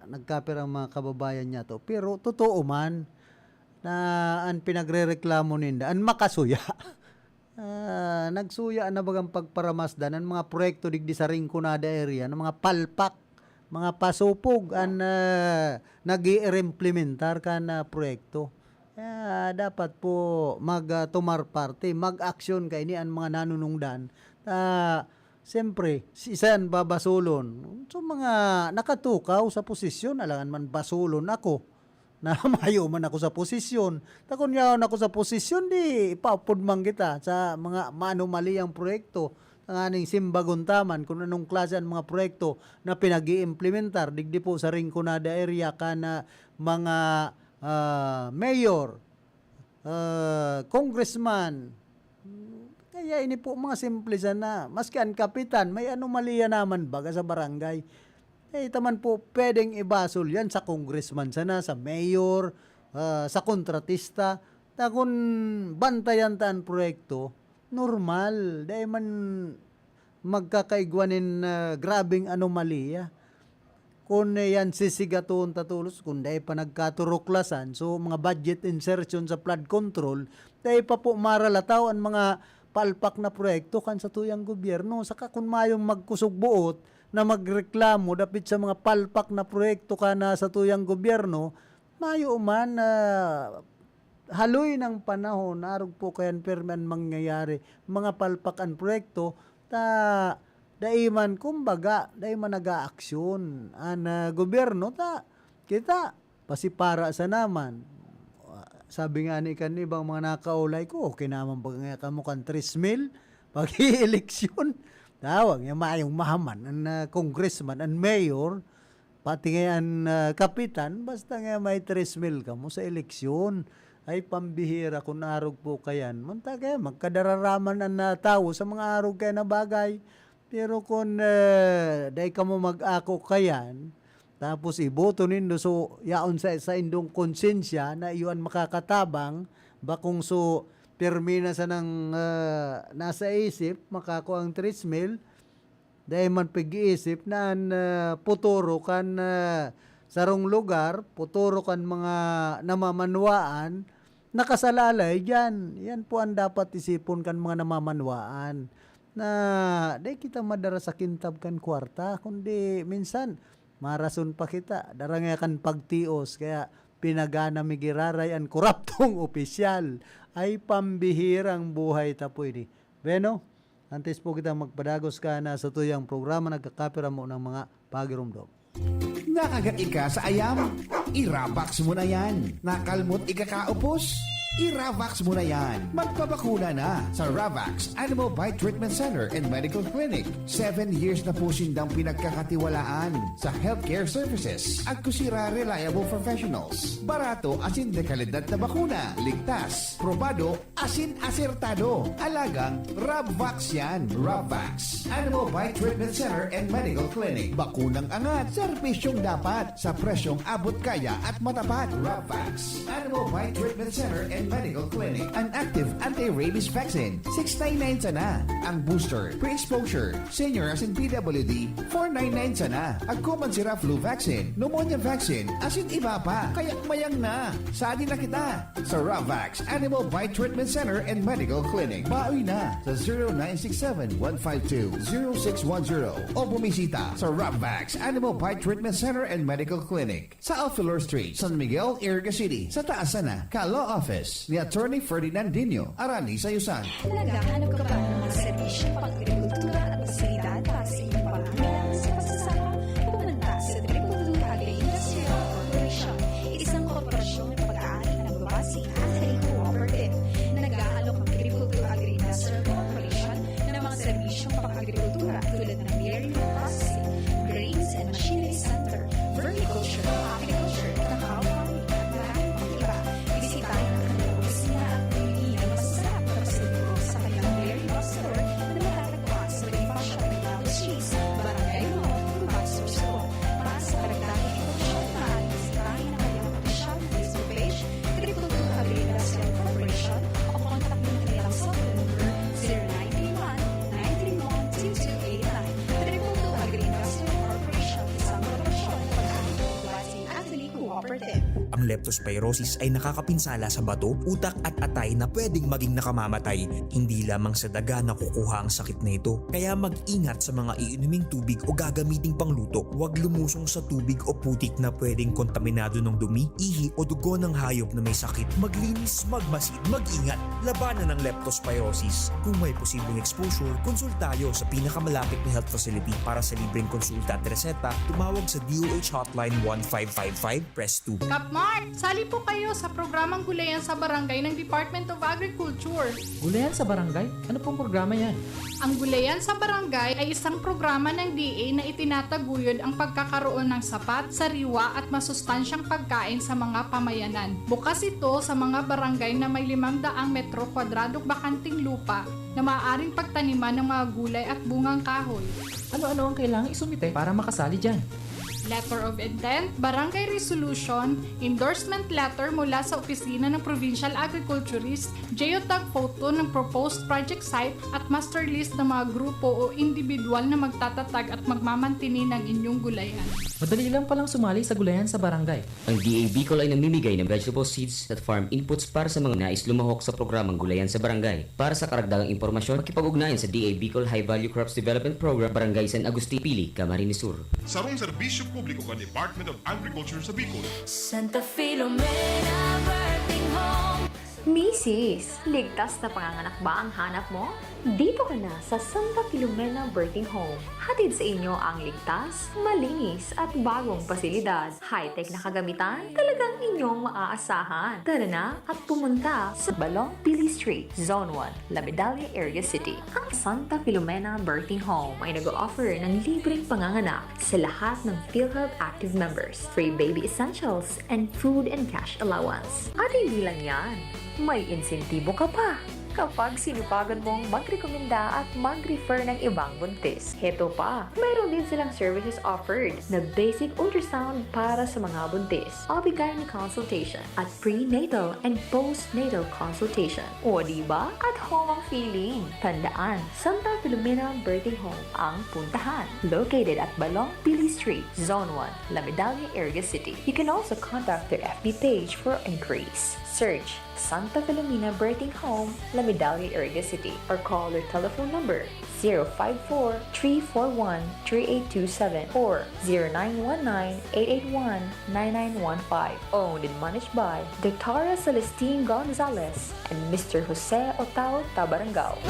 nagkapir ang mga kababayan niya to. Pero totoo man na ang pinagrereklamo ninda, ang makasuya. Nagsuya na bagang pagparamasdan ang mga proyekto digdi sa Rinconada area, ng mga palpak, mga pasupog, ang nag-i-implementar ka na proyekto. Dapat po mag-tumar parte, mag-aksyon kay ni ang mga nanunungdan. Siyempre, isan babasulon. So mga nakatukaw sa posisyon, alangan man basulon ako. Na mayo man ako sa posisyon. Takon yaon ako sa posisyon, di ipaupod man kita sa mga manomali ang proyekto. Ang aning simbaguntaman kung anong klase ang mga proyekto na pinag-i-implementar. Digdi po sa Rinconada area ka na mga mayor, congressman. Kaya ini po mga simple sana. Maski ang kapitan, may anomalya naman baga sa barangay. Taman po pwedeng ibasol yan sa congressman sana, sa mayor, sa kontratista. Kung bantayan taan proyekto, normal. Dahil man magkakaigwanin grabing anomalya. Kung yan sisigaton tatulos, kung dahil pa nagkaturuklasan, so mga budget insertion sa flood control, dahil pa po maralataw ang mga palpak na proyekto kan sa tuyang gobyerno. Saka kung mayong magkusog buot, na magreklamo dapit sa mga palpak na proyekto ka na sa tuyang gobyerno, mayo man haloy ng panahon, narog po kayan perman mangyayari, mga palpakan proyekto, daiman kumbaga, daiman nag-aaksyon ang gobyerno, kita, pasipara sa naman. Sabi nga ni kanibang mga nakaulay ko, okay naman pag nga kamo kan 3,000 pag-i-eleksyon. Tawag yung mayong mahaman, ang congressman, ang mayor, pati nga ang kapitan, basta nga may 3,000 ka mo sa eleksyon, ay pambihira kung arog po kayan. Munta kaya, magkadararaman ang tao sa mga arog kaya na bagay. Pero kung dahi ka mo mag-ako kayan, tapos iboto nindo, so yaon sa indong konsensya na iyon makakatabang, bakong so permina sa nang nasa isip, makako ang 3,000, dahil man pag-iisip na puturo kan sarong lugar, puturo kan mga namamanwaan, nakasalalay dyan. Yan po ang dapat isipon kan mga namamanwaan. Na dahil kita madara sa kintab kan kwarta, kundi minsan, marason pa kita, darang kan pagtios, kaya pinagana migiraray ang koraptong opisyal, ay pambihirang buhay tapoy ni. Beno, antes po kita magpadagos ka na sa tuyang programa, nagkakapira mo ng mga pagirumdom. Nakagat ika sa ayam? Iravax mo na yan. Nakalmot ikakaupos? I-Ravax mo na yan. Magpabakuna na sa Ravax Animal Bite Treatment Center and Medical Clinic. 7 years na po sindang pinagkakatiwalaan sa healthcare services. At kusira reliable professionals. Barato asin de kalidad na bakuna. Ligtas, probado, asin asertado. Alagang Ravax yan. Ravax Animal Bite Treatment Center and Medical Clinic. Bakunang angat, serbisyong dapat sa presyong abot kaya at matapat. Ravax Animal Bite Treatment Center and Medical Clinic, an active anti-rabies vaccine, 699 sana. Ang booster, pre-exposure, senior as in PWD, 499 sana. Agkuman sira flu vaccine, pneumonia vaccine, asin iba pa. Kaya mayang na. Sadi na kita sa Ravax Animal Bite Treatment Center and Medical Clinic. Baoy na sa 0967-152-0610 o bumisita sa Ravax Animal Bite Treatment Center and Medical Clinic sa Alfilor Street, San Miguel, Iriga City. Sa taas na, ka-law office ni Attorney Ferdinand Dino, Arani Sayusan. Naghahanap ka ba ng mga serbisyo pang-agrikultura at pasilidad para sa iyong pangangailangan sa pagsasaka? Pumunta sa Agricultura Agri-Industrial Corporation, isang korporasyon na pag-aari na nagbabase at cooperative. Nag-aalok ang Agricultura Agri-Industrial Corporation ng mga serbisyong pang-agrikultura tulad ng dairy processing, grains and machinery center, vermiculture, agriculture, cacao farming, at maraming pang iba. Bisitahin ang kanilang opisina at pumili ng masasarap na pasalubong sa kanyang dairy store na matatagpuan sa Bonifacio Reynaldo Street, Barangay Mall, Tuban, Sorsogon. Para sa karagdagang impormasyon, maaaring bisitahin ang kanyang opisyal na Facebook page, Agricultura Agri-Industrial Corporation, o kontakin ang kanilang cellphone number 0931-931-2289. Agricultura Agri-Industrial Corporation, isang korporasyon na pag-aari ng klase Anthony Cooperative. Ang leptospirosis ay nakakapinsala sa bato, utak at atay na pwedeng maging nakamamatay. Hindi lamang sa daga nakukuha ang sakit na ito. Kaya mag-ingat sa mga iinuming tubig o gagamiting pangluto. Huwag lumusong sa tubig o putik na pwedeng kontaminado ng dumi, ihi o dugo ng hayop na may sakit. Maglinis, magmasid, mag-ingat. Labanan ng leptospirosis. Kung may posibleng exposure, konsultayo sa pinakamalapit na health facility. Para sa libreng konsulta at reseta, tumawag sa DOH Hotline 1555, press 2. Kapmark, sali po kayo sa programang Gulayan sa Barangay ng Department of Agriculture. Gulayan sa Barangay? Ano pong programa yan? Ang Gulayan sa Barangay ay isang programa ng DA na itinataguyod ang pagkakaroon ng sapat, sariwa at masustansyang pagkain sa mga pamayanan. Bukas ito sa mga barangay na may 500 metro kwadradong bakanting lupa na maaaring pagtaniman ng mga gulay at bungang kahoy. Ano-ano ang kailangang isumite para makasali dyan? Letter of Intent, Barangay Resolution, Endorsement Letter mula sa Opisina ng Provincial Agriculturist, geotag photo ng proposed project site at master list ng mga grupo o individual na magtatatag at magmamantini ng inyong gulayan. Madali lang palang sumali sa Gulayan sa Barangay. Ang DA Bicol ay namimigay ng vegetable seeds at farm inputs para sa mga nais lumahok sa programang Gulayan sa Barangay. Para sa karagdagang impormasyon, makipag-ugnayan sa DA Bicol High Value Crops Development Program, Barangay San Agustin, Pili, Camarines Sur. Sarong serbisyo publiko ka Department of Agriculture sa Bicol. Santa Filomena Birthing Home. Mrs., ligtas na panganganak ba ang hanap mo? Dito ka na sa Santa Filomena Birthing Home. Hatid sa inyo ang ligtas, malinis at bagong pasilidad. High-tech na kagamitan, talagang inyong maaasahan. Tara na at pumunta sa Balong Pili Street, Zone 1, La Medalla, Iriga City. Ang Santa Filomena Birthing Home ay nag-o-offer ng libreng panganganak sa lahat ng PhilHealth active members, free baby essentials, and food and cash allowance. At hindi lang yan, may insentibo ka pa kapag sinupagan mong magrekomenda at mag-refer ng ibang buntis. Heto pa, mayroon din silang services offered na basic ultrasound para sa mga buntis, OB/GYN consultation, at prenatal and postnatal consultation. O diba? At home ang feeling. Tandaan, Santa Filomena Birthing Home ang puntahan. Located at Balong Pili Street, Zone 1, La Medalla, Iriga City. You can also contact their FB page for inquiries. Search Santa Filomena Birthing Home, La Medalla, Iriga City, or call their telephone number 054-341-3827 or 0919-881-9915. Owned and managed by Dr. Celestine Gonzalez and Mr. Jose Otao Tabarangao.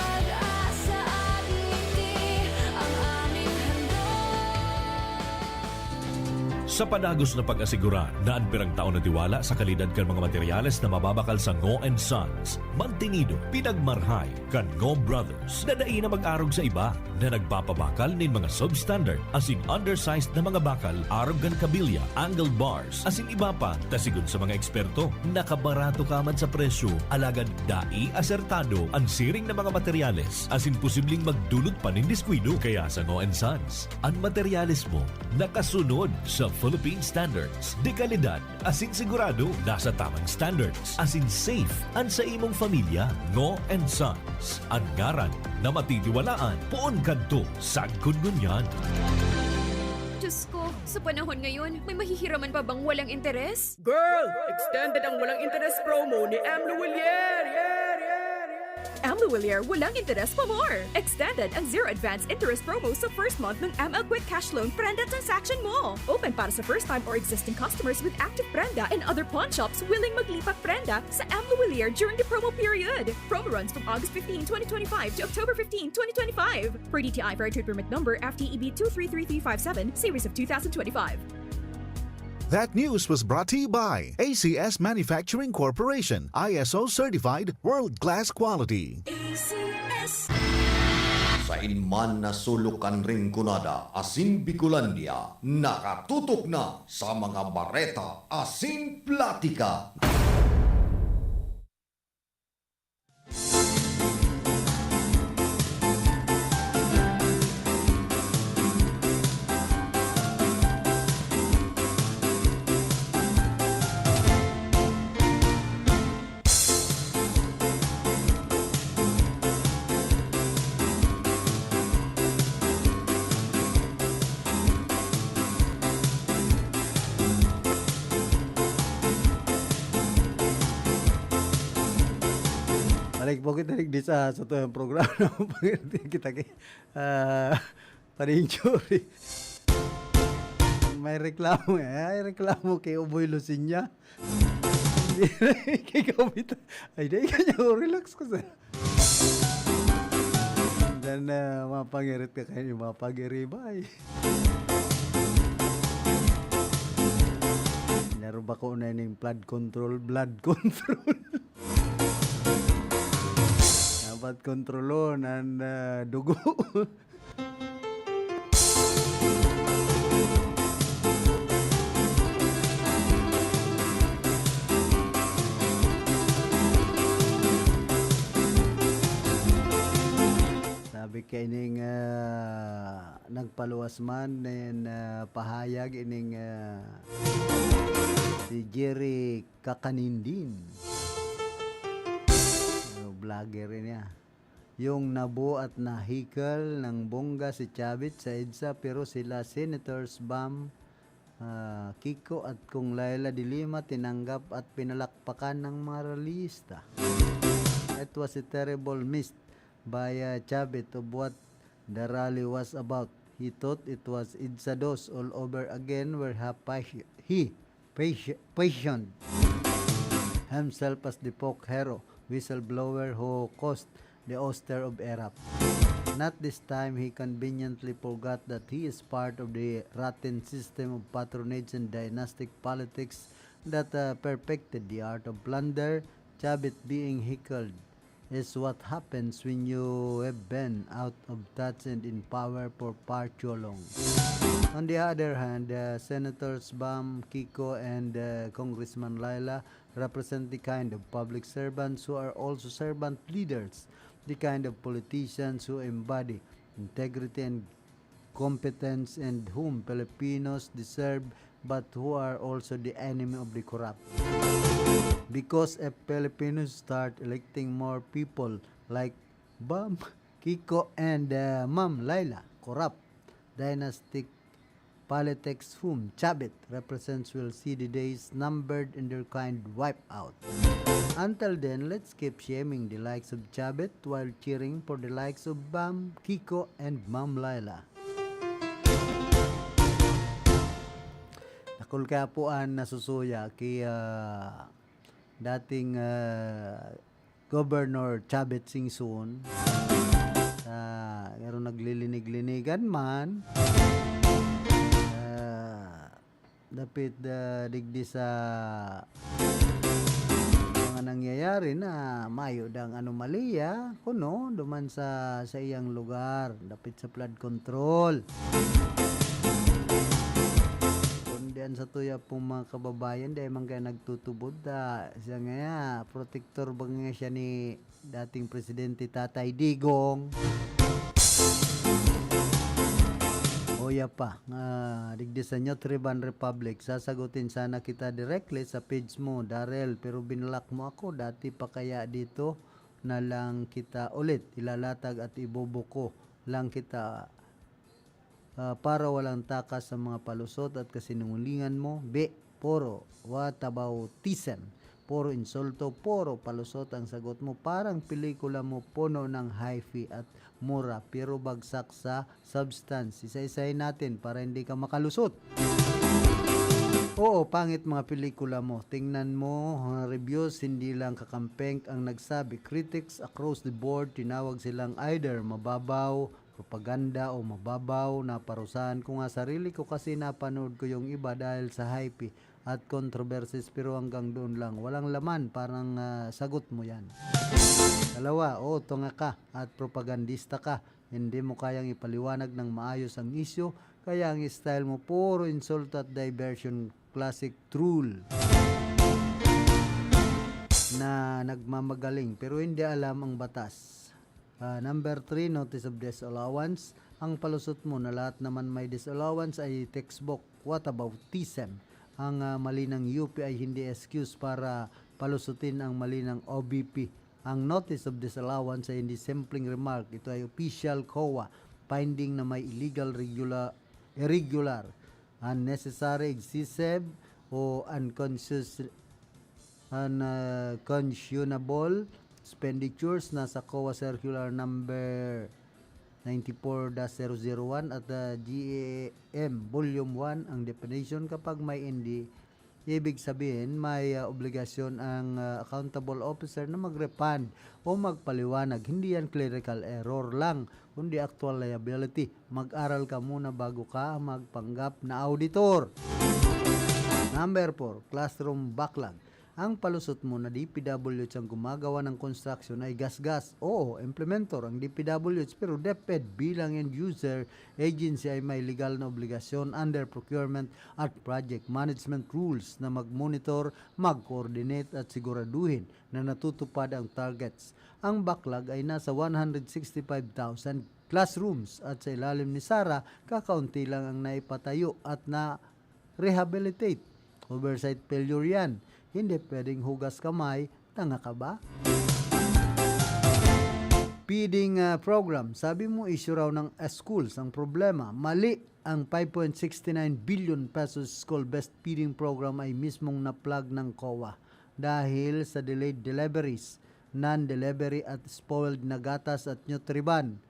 Sa panagos na pag-asigura na ang pirang taon na tiwala sa kalidad kan mga materyales na mababakal sa Ngo & Sons, mantinido, pinagmarhay kan Ngo Brothers na dai na mag-arog sa iba na nagpapabakal nin mga substandard as in undersized na mga bakal, arog kan kabilya, angled bars, as in iba pa, tasigon sa mga eksperto, nakabarato kaman sa presyo, alagad dai asertado ang siring na mga materyales as in posibleng magdulot pa nin diskwido. Kaya sa Ngo & Sons, ang materyales mo nakasunod sa Philippine standards. Dekalidad, asin sigurado, nasa tamang standards. Asin safe, ang sa imong familia. Ngo and Sons, ang ngaran na matitiwalaan. Poon kadto, sagkod ngunyan. Diyos ko, sa panahon ngayon, may mahihiraman pa bang walang interes? Girl, extended ang walang interest promo ni Amlo Willier. Amlo Willier, walang interes pa more! Extended ang zero advance interest promo sa first month ng ML Quick Cash Loan Prenda transaction mo. Open para sa first time or existing customers with active Prenda and other pawn shops willing maglipat Prenda sa Amlo Willier during the promo period. Promo runs from August 15, 2025 to October 15, 2025. Per DTI Fair Trade Permit Number FTEB 233357, Series of 2025. That news was brought to you by ACS Manufacturing Corporation, ISO certified world-class quality. Sa inman na sulukan ring kunada, asin Bicolandia, nakatutok na sa mga bareta, asin platika. Balik po kita di sa satu yang program kita ke pada injury. May reklamo kay Uboy Lucinya. Kay Kabita. Ay, di kanya relax ko sa. Dan mapangirit ka kayo, mapagiribay. Laro ba ko na yung blood control? Dapat kontrolon ang dugo. Sabi kay ining nagpaluwas man nin pahayag ining si Jerry Kakanindin. Vlogger niya. Yung nabu at nahikal ng bongga si Chavit sa EDSA pero sila Senators Bam, Kiko at Kung Laila de Lima tinanggap at pinalakpakan ng mga realista. It was a terrible miss by Chavit of what the rally was about. He thought it was EDSA dos all over again where he positioned himself as the folk hero, whistleblower who caused the ouster of Erap. Not this time, he conveniently forgot that he is part of the rotten system of patronage and dynastic politics that perfected the art of plunder. Chavit being heckled is what happens when you have been out of touch and in power for far too long. On the other hand, Senators Bam, Kiko, and Congressman Laila represent the kind of public servants who are also servant leaders, the kind of politicians who embody integrity and competence and whom Filipinos deserve but who are also the enemy of the corrupt. Because if Filipinos start electing more people like Bam, Kiko, and Ma'am Laila, corrupt, dynastic politics whom Chavit represents will see the days numbered and their kind wiped out. Until then, let's keep shaming the likes of Chavit while cheering for the likes of Bam, Kiko, and Ma'am Laila. Nakul kaya po ang nasusuya kay dating Governor Chavit Singson. Pero naglilinig-linigan man. Dapat digdi sa mga nangyayari na mayo dang anomalya kuno duman sa iyang lugar dapat sa flood control kundian sa tuya pong mga kababayan dahil man kaya nagtutubod siya nga protector ba nga siya ni dating Presidente Tatay Digong. O Moya pa. Digdi sa Triban Republic. Sasagutin sana kita directly sa page mo, Darrell. Pero binlock mo ako. Dati pa kaya dito na lang kita ulit. Ilalatag at ibubuko lang kita para walang takas sa mga palusot at kasinungalingan mo. Puro whataboutism. Puro insulto, puro palusot ang sagot mo. Parang pelikula mo puno ng hi-fi at mura pero bagsak sa substance. Isa-isahin natin para hindi ka makalusot. Oo, pangit mga pelikula mo. Tingnan mo, reviews, hindi lang kakampeng ang nagsabi. Critics across the board, tinawag silang either mababaw, propaganda o mababaw na parusahan ko nga sarili ko kasi napanood ko yung iba dahil sa hype at controversies pero hanggang doon lang. Walang laman, parang sagot mo yan. Dalawa, tunga ka at propagandista ka. Hindi mo kayang ipaliwanag ng maayos ang isyo, kaya ang style mo puro insult at diversion, classic troll na nagmamagaling pero hindi alam ang batas. Number 3, notice of disallowance. Ang palusot mo na lahat naman may disallowance ay textbook. What about TSEM? Ang mali ng UP ay hindi excuse para palusutin ang mali ng OBP. Ang notice of disallowance ay hindi simpleng remark. Ito ay official COA finding na may illegal, irregular, unnecessary, excessive o unconscionable expenditures nasa COA Circular number 94-001 at GAM Volume 1 ang definition. Kapag may hindi, ibig sabihin may obligasyon ang accountable officer na mag-refund o magpaliwanag. Hindi yan clerical error lang, kundi actual liability. Mag-aral ka muna bago ka magpanggap na auditor. Number 4, classroom backlog. Ang palusot mo na DPWH ang gumagawa ng construction ay gas-gas. Oo, implementor ang DPWH pero DepEd bilang end user agency ay may legal na obligasyon under procurement at project management rules na mag-monitor, mag-coordinate at siguraduhin na natutupad ang targets. Ang backlog ay nasa 165,000 classrooms at sa ilalim ni Sara, kakaunti lang ang naipatayo at na-rehabilitate. Oversight failure yan. Hindi pwedeng hugas kamay, tanga ka ba? Feeding program, sabi mo issue raw ng schools ang problema. Mali, ang 5.69 billion pesos school-based feeding program ay mismong na-plug ng COA dahil sa delayed deliveries, non-delivery at spoiled na gatas at Nutriban.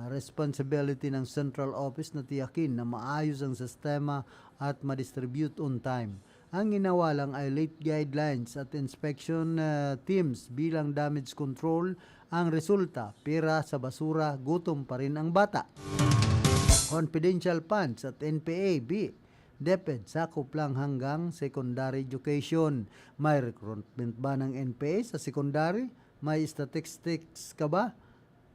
Responsibility ng central office na tiyakin na maayos ang sistema at ma-distribute on time. Ang ginawa lang ay late guidelines at inspection teams bilang damage control. Ang resulta, pera sa basura, gutom pa rin ang bata. Confidential funds at NPA, DepEd, sakop lang hanggang secondary education. May recruitment ba ng NPA sa secondary? May statistics ka ba?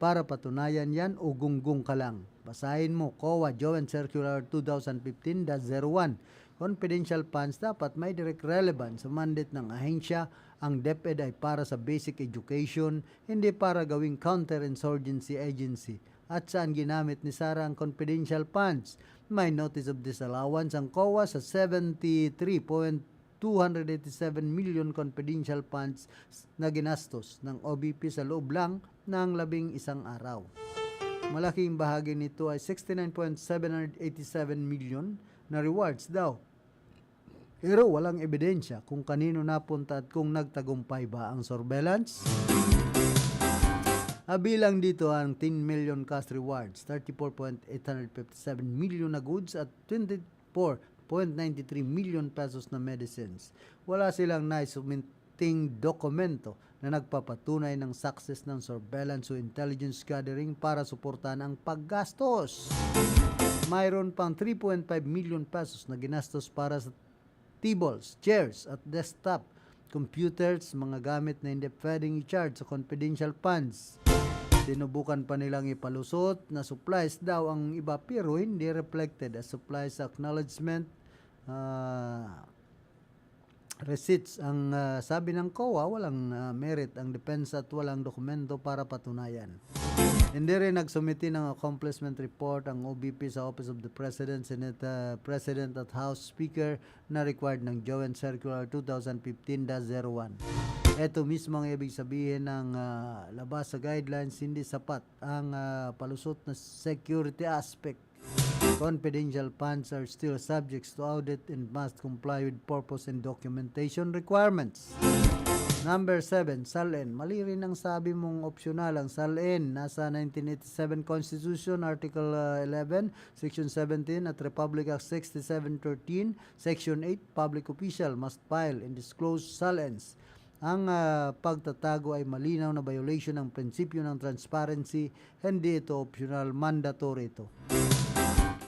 Para patunayan yan o gunggong ka lang. Basahin mo, COA Joint Circular 2015-01. Confidential funds dapat may direct relevance sa mandate ng ahensya. Ang DepEd ay para sa basic education, hindi para gawing counterinsurgency agency. At saan ginamit ni Sara ang confidential funds? May notice of disallowance ang COA sa 73.287 million confidential funds na ginastos ng OBP sa loob lang ng 11 araw. Malaking bahagi nito ay 69.787 million na rewards daw. Pero walang ebidensya kung kanino napunta at kung nagtagumpay ba ang surveillance. Bilang dito ang 10 million cash rewards, 34.857 million na goods at 24.93 million pesos na medicines. Wala silang naisuminting dokumento na nagpapatunay ng success ng surveillance o intelligence gathering para suportahan ang paggastos. Mayroon pang 3.5 million pesos na ginastos para sa tables, chairs at desktop computers, mga gamit na hindi pwedeng i-charge sa confidential funds. Sinubukan pa nilang ipalusot na supplies daw ang iba pero hindi reflected as supplies acknowledgement receipts. Ang sabi ng COA, walang merit ang depensa at walang dokumento para patunayan. Hindi rin nagsumiti ng accomplishment report ang OBP sa Office of the President, Senate President at House Speaker na required ng Joint Circular 2015-01. Ito mismo ang ibig sabihin ng labas sa guidelines, hindi sapat ang palusot na security aspect. Confidential funds are still subject to audit and must comply with purpose and documentation requirements. Number 7, SALN. Mali rin ang sabi mong optional ang SALN. Nasa 1987 Constitution, Article 11, Section 17 at Republic Act 6713, Section 8, Public Official must file and disclose SALNs. Ang pagtatago ay malinaw na violation ng prinsipyo ng transparency. Hindi ito optional, mandatory ito.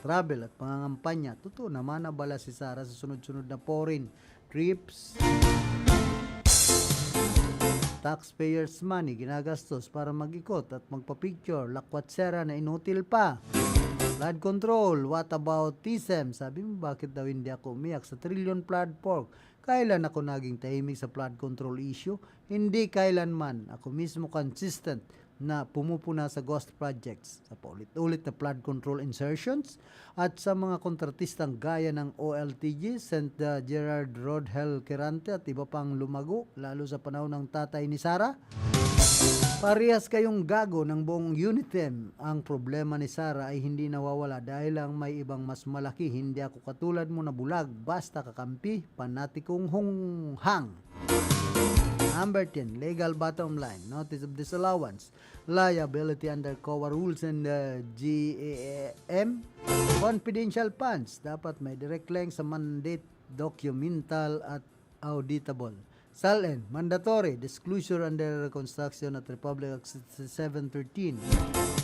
Travel at pangangampanya. Totoo naman na bala si Sara sa sunod-sunod na foreign trips. Taxpayers' money ginagastos para mag-ikot at magpa-picture, lakwatsera na inutil pa. Flood control, what about TSEM? Sabi mo, bakit daw hindi ako umiyak sa trillion flood pork? Kailan ako naging tahimik sa flood control issue? Hindi kailanman. Ako mismo consistent na pumupuna sa ghost projects, sa paulit-ulit na flood control insertions, at sa mga kontratistang gaya ng OLTG, St. Gerard Rodhel Quirante at iba pang lumago, lalo sa panahon ng tatay ni Sara. Parehas kayong gago ng buong UNITEM. Ang problema ni Sara ay hindi nawawala dahil lang may ibang mas malaki. Hindi ako katulad mo na bulag, basta kakampi, panatikong hunghang. Number 10, legal bottom line, notice of disallowance, liability under COA rules and GAM, confidential funds, dapat may direct link sa mandate, documental at auditable. SALN, mandatory, disclosure under construction at Republic Act 713.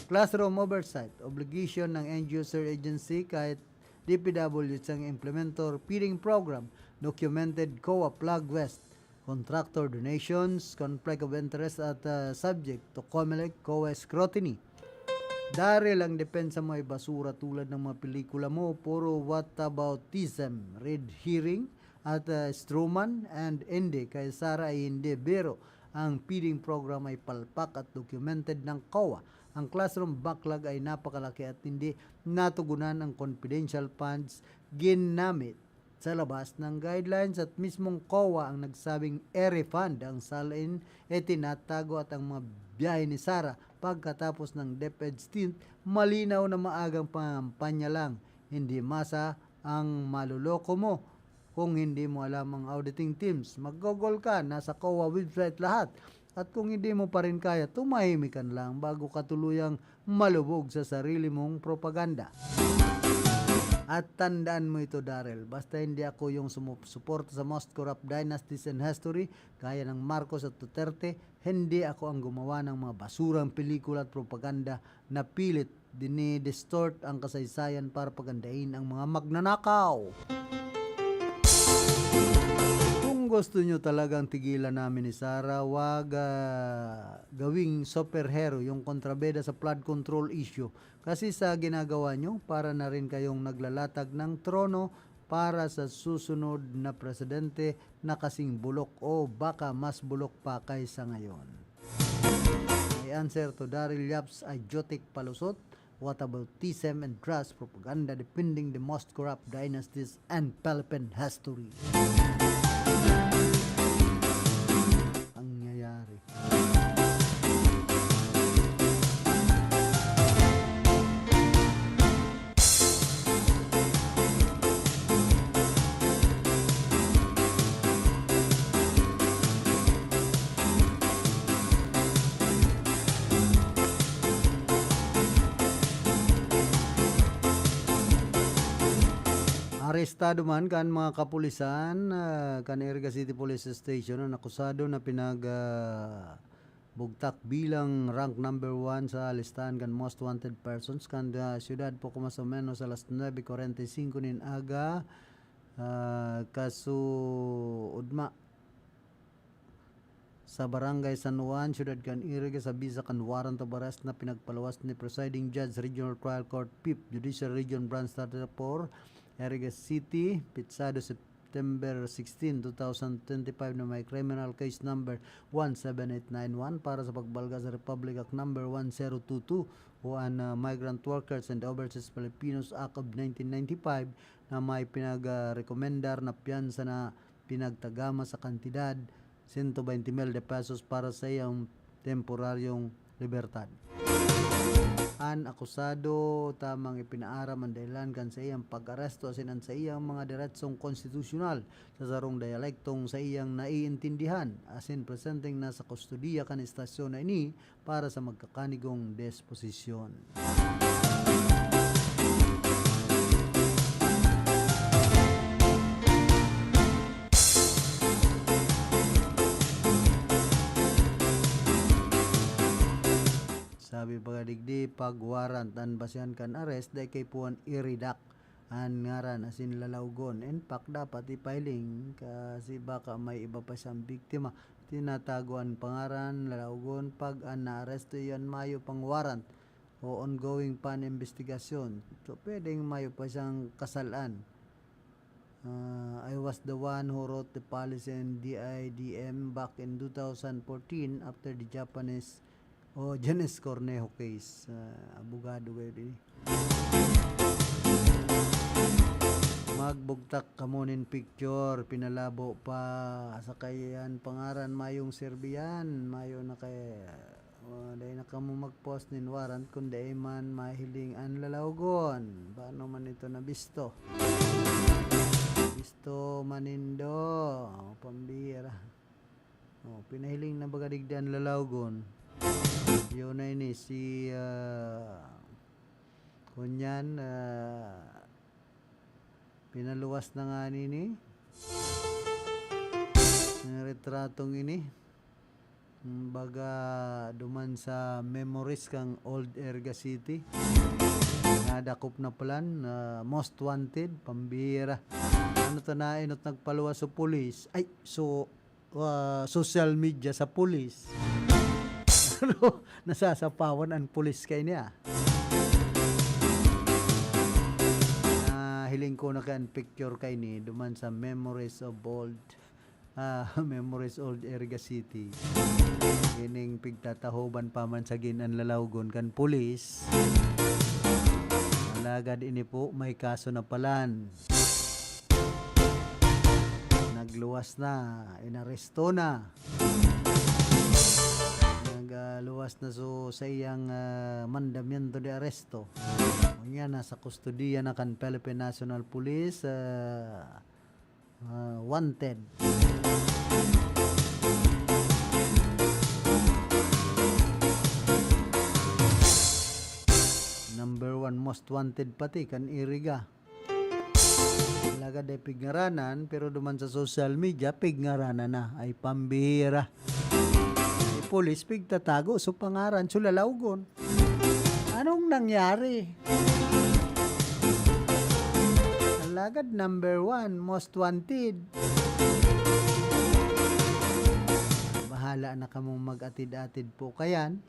Classroom oversight, obligation ng end user agency kahit DPW isang implementor feeding program, documented COA Plug West. Contractor donations, conflict of interest at subject to COMELEC, COA scrutiny. Dahil ang depensa mo ay basura tulad ng mga pelikula mo, puro what about TSEM, red hearing at Struman and hindi, kay Sara ay hindi biro. Ang feeding program ay palpak at documented ng COA. Ang classroom backlog ay napakalaki at hindi natugunan ang confidential funds ginamit sa labas ng guidelines at mismong COA ang nagsabing e-refund ang SALN tinatago at ang mga biyahe ni Sara pagkatapos ng DepEd stint, malinaw na maagang pangampanya lang. Hindi masa ang maluloko mo kung hindi mo alam ang auditing teams. Mag-google ka, nasa COA website lahat. At kung hindi mo pa rin kaya, tumahimikan lang bago ka tuluyang malubog sa sarili mong propaganda. At tandaan mo ito, Darrell, basta hindi ako yung sumusuporta sa most corrupt dynasties in history, gaya ng Marcos at Duterte, hindi ako ang gumawa ng mga basurang pelikula at propaganda na pilit dinidistort ang kasaysayan para pagandahin ang mga magnanakaw. Kung gusto nyo talagang tigilan namin ni Sara, wag gawing superhero yung kontrabeda sa flood control issue. Kasi sa ginagawa nyo, para na rin kayong naglalatag ng trono para sa susunod na presidente na kasing bulok o baka mas bulok pa kaysa ngayon. The answer to Daryl Yap's idiotic palusot, what about TSEM and trust propaganda defending the most corrupt dynasties and Philippine history? Ang nangyayari. Arestado man kan mga kapulisan kan Iriga City Police Station ang akusado na bugtak bilang rank number 1 sa listahan kan most wanted persons kan siyudad po mas o menos alas 9:45 nin aga kaso udma sa barangay San Juan, siyudad kan Iriga sa bisa kan warrant of arrest na pinagpalawas ni Presiding Judge Regional Trial Court 5th Judicial Region Branch 34 Iriga City, Pitsado September 16, 2025 na may criminal case number 17891 para sa pagbalga sa Republic Act number 1022 o ang Migrant Workers and Overseas Filipinos Act of 1995 na may pinag-rekomendar na piyansa na pinagtagama sa kantidad 120,000 pesos para sa iyang temporaryong libertad. An akusado tamang ipinaaram ang dahilan kan sa iyang pag-aresto asinan sa iyang mga diretsong konstitusyonal sa sarong dialektong sa iyang naiintindihan asin presenting na sa kustodiya kan istasyon na ini para sa magkakanigong disposisyon. Sabi pagadigdi pag warrant an basihan kan arrest day kay puan iridak an ngaran asin lalawgon. In fact dapat ipiling kasi baka may iba pa siyang biktima. Tinataguan pangaran lalawgon pag an na-arresto yan mayo pang warrant o ongoing pan investigasyon. So pwedeng mayo pa siyang kasalan. I was the one who wrote the policy in DIDM back in 2014 after the Japanese Janes Cornejo case. Abogado kayo din. Magbugtak kamunin picture, pinalabo pa sa kayan pangaran mayong Serbian, mayo na kay dahil na kamo mag-post nin warrant kundi man mahiling an lalawgon. Paano man ito nabisto? Bisto manindo, pambira. Pinahiling na bagadigdan lalawgon. Yun na ini si kunyan pinaluwas na nga nini ng retratong ini baga duman sa memories kang Old Erga City nadakop na plan most wanted pambira ano to na inot nagpaluwas sa pulis ay so social media sa pulis nasasapawan ang pulis kay niya. Hiling ko na kan picture kay ni duman sa Memories of Old Erga City. Ining pigtatahoban pa man sa ginan lalawgon kan pulis. Alagad ini po may kaso na palan. Nagluwas na, inaresto na. Luwas na sa iyang mandamiento de aresto. Unya nasa kustodiya na kan Philippine National Police wanted. Number 1 most wanted pati kan Iriga. Laga de pignaranan pero duman sa social media pignaranan na ay pambihira. Pulis pigtatago so pangaran so lalawgon. Anong nangyari? Alagad number 1 most wanted. Bahala na kamong mag-atid-atid po kayan.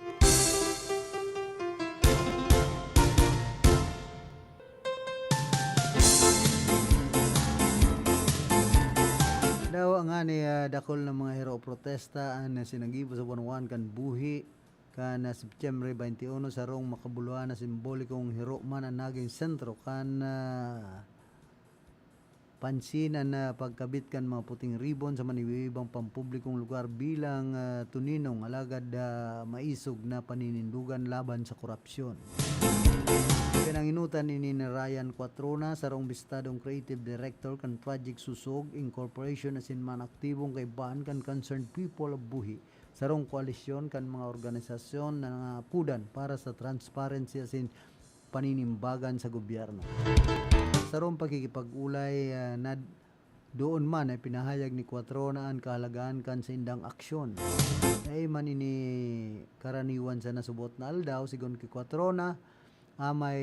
Daw ang ani dakol ng mga hero protesta ang sinagibo sa buwan kan buhi kan September 21 sa rong makabuluhan na simbolikong hero man ang naging sentro kan pansinan na pagkabit kan mga puting ribbon sa maniwibang pampublikong lugar bilang tuninong alagad maisog na paninindugan laban sa korupsyon. Pinanginutan ni Ryan Quatrona sa rong bistadong creative director kan Project Susog Incorporation asin man aktibong kay ban kan concerned people of Buhi sa rong koalisyon kan mga organisasyon na pudan para sa transparency asin paninimbagan sa gobyerno. Sa rong pagkikipag-ulay doon man ay pinahayag ni Quatrona ang kahalagaan kan sa indang aksyon. Ay man ini karaniwan sa nasubot na aldaw sigon kay Quatrona may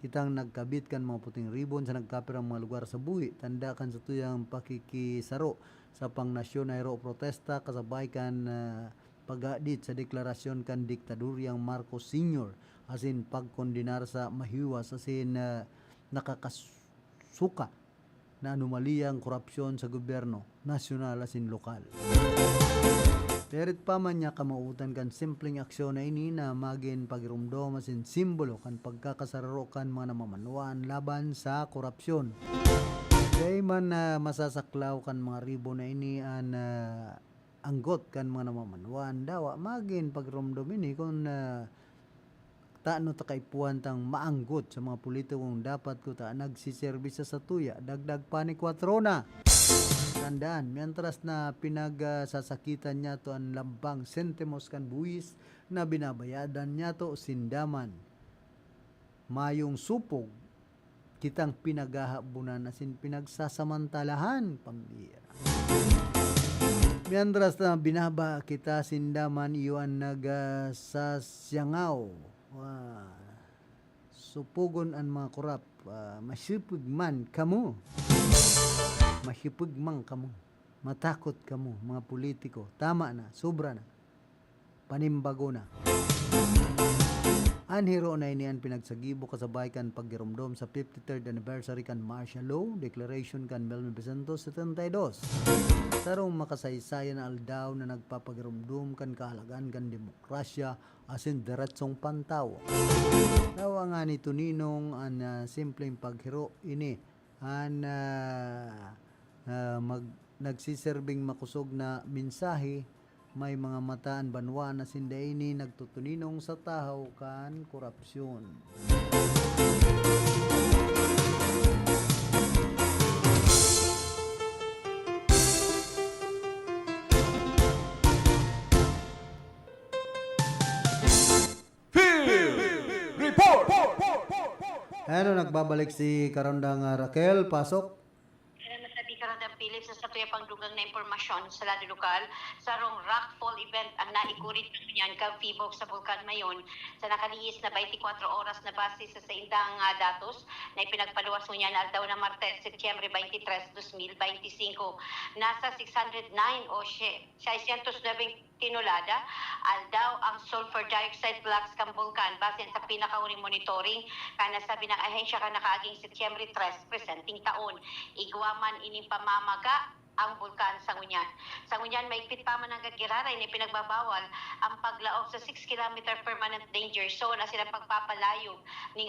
kitang nagkabit kan mga puting ribbon sa nagkapirang mga lugar sa buhi. Tanda kan sa tuyang pakikisaro sa pangnasyon na hero protesta kasabay kan pag-adit sa deklarasyon kan diktadoryang Marcos Sr. asin pagkondinar sa mahiwas asin nakakasuka na anomaliyang korupsyon sa gobyerno, nasyonal asin lokal. Perit pa man niya kamautan kan simpleng aksyon na ini na magin pagirumdom asin simbolo kan pagkakasararo kan mga namamanuan laban sa korupsyon. Kaya man masasaklaw kan mga ribo na ini an anggot kan mga namamanuan dawa magin pagirumdom ini kung taano ta kaipuan tang maanggot sa mga politikong dapat ko ta nagsiservisya sa tuya dagdag pa ni 4 na. Tandaan, mientras na pinagsasakitan niya to ang lambang sentimos kan buwis na binabayadan niya to sindaman. Mayong supog kitang pinaghahabunan asin pinagsasamantalahan pambira. Mientras na binaba kita sindaman iyon nagsasyangaw. Supugon ang mga korap, masipag man kamo. Masipag man kamo. Matakot kamo, mga politiko. Tama na, sobra na. Panimbago na. Anhiro na inian pinagsagibo kasabay kan paggirumdom sa 53rd anniversary kan martial law declaration kan 1972. Sarong makasaysayan na aldaw na nagpapagirumdom kan kahalagan kan demokrasya asin diretsong pantaw. Nawa nga ni Tuninong an simpleng paghiro ini an nagsiserbing makusog na mensahe. May mga mataan banwa na sindaini nagtutuninong sa tahaw kan korupsyon. Report! Ano, nagbabalik si Karondang Raquel, pasok. Karandang Philips sa tuya pangdugang na impormasyon sa lado lokal sa rong rockfall event ang naikurit niyan kang Fibok sa Bulkan Mayon sa nakaliis na 24 oras na base sa indang datos na ipinagpaluwas mo niyan aldaw na Martes, Setyembre 23, 2025. Nasa 609 o 609 tinulada aldaw ang sulfur dioxide flux kang bulkan base sa pinakauring monitoring kana sabi ng ahensya ka nakaaging Setyembre 3 presenting taon igwaman ining pamamaga ang bulkan sa Ngunyan. Sa Ngunyan, may ikpit pa man ang gagiraray na pinagbabawal ang paglaok sa 6 km permanent danger zone na silang pagpapalayog ning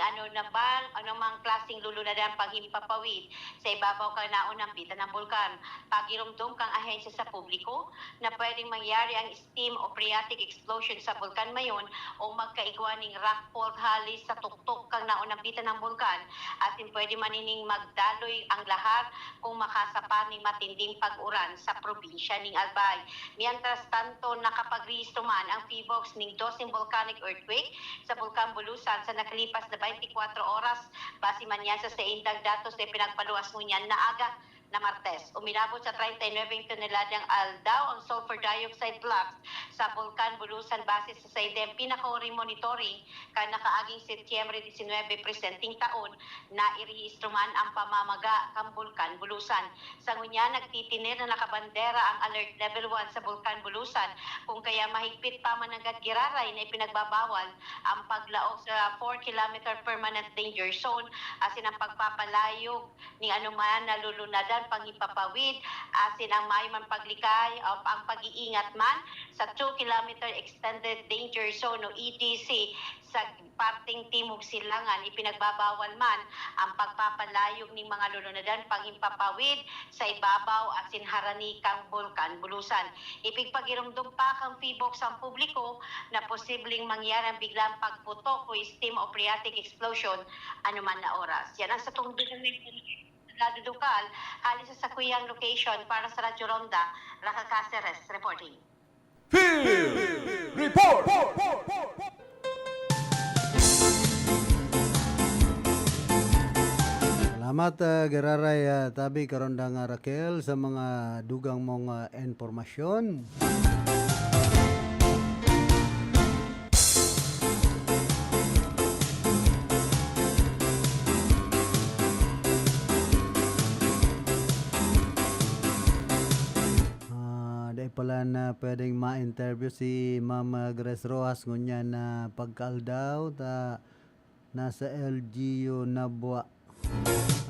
mang klaseng lulunadan paghimpapawid sa ibabaw ka naunang bitan ng bulkan. Pagirumdum kang ahensya sa publiko na pwedeng mangyari ang steam o phreatic explosion sa bulkan mayon o magkaigwaning rockfall halis sa tuktok kang naunang bitan ng bulkan at pwede manining magdaloy ang lahat kung makasapa ning matinding pag-uran sa probinsya ning Albay. Mientras tanto, nakapag-rehistro man ang PHIVOLCS ning 12 volcanic earthquake sa Bulkan Bulusan sa nakalipas na 24 oras. Base man yan sa indang datos na pinagpaluwas mo niyan na aga na Martes. Uminabot sa 39 toneladang aldaw ang sulfur dioxide flux sa Bulkan Bulusan base sa SAIDEM pinaka-uring monitoring kan nakaaging Setyembre 19 presenting taon na irehistro man ang pamamaga kang Bulkan Bulusan. Sa Ngunyan, nagtitinir na nakabandera ang alert level 1 sa Bulkan Bulusan kung kaya mahigpit pa man ang giraray na ipinagbabawal ang paglaok sa 4 km permanent danger zone asin ang pagpapalayog ni anuman na lulunadan pangipapawid asin ang may man paglikay o ang pag-iingat man sa 2 km extended danger zone o EDC sa parting timog silangan ipinagbabawal man ang pagpapalayog ng mga lulunadan panghimpapawid sa ibabaw asin harani kang Bulkan Bulusan. Ipigpagirumdum pa kang PHIVOLCS ang publiko na posibleng mangyari ang biglang pagputok o steam o phreatic explosion anuman na oras. Yan ang sa tungdugan ng lado lokal, halis sa Sakuyang location para sa Radyo Ronda, Raka Caceres reporting. Report! Salamat Geraray Tabi Karondang Raquel sa mga dugang mong informasyon. Pala na pwedeng ma-interview si Ma'am Grace Rojas ngunyan na pagkaldaw ta nasa LGU Nabwa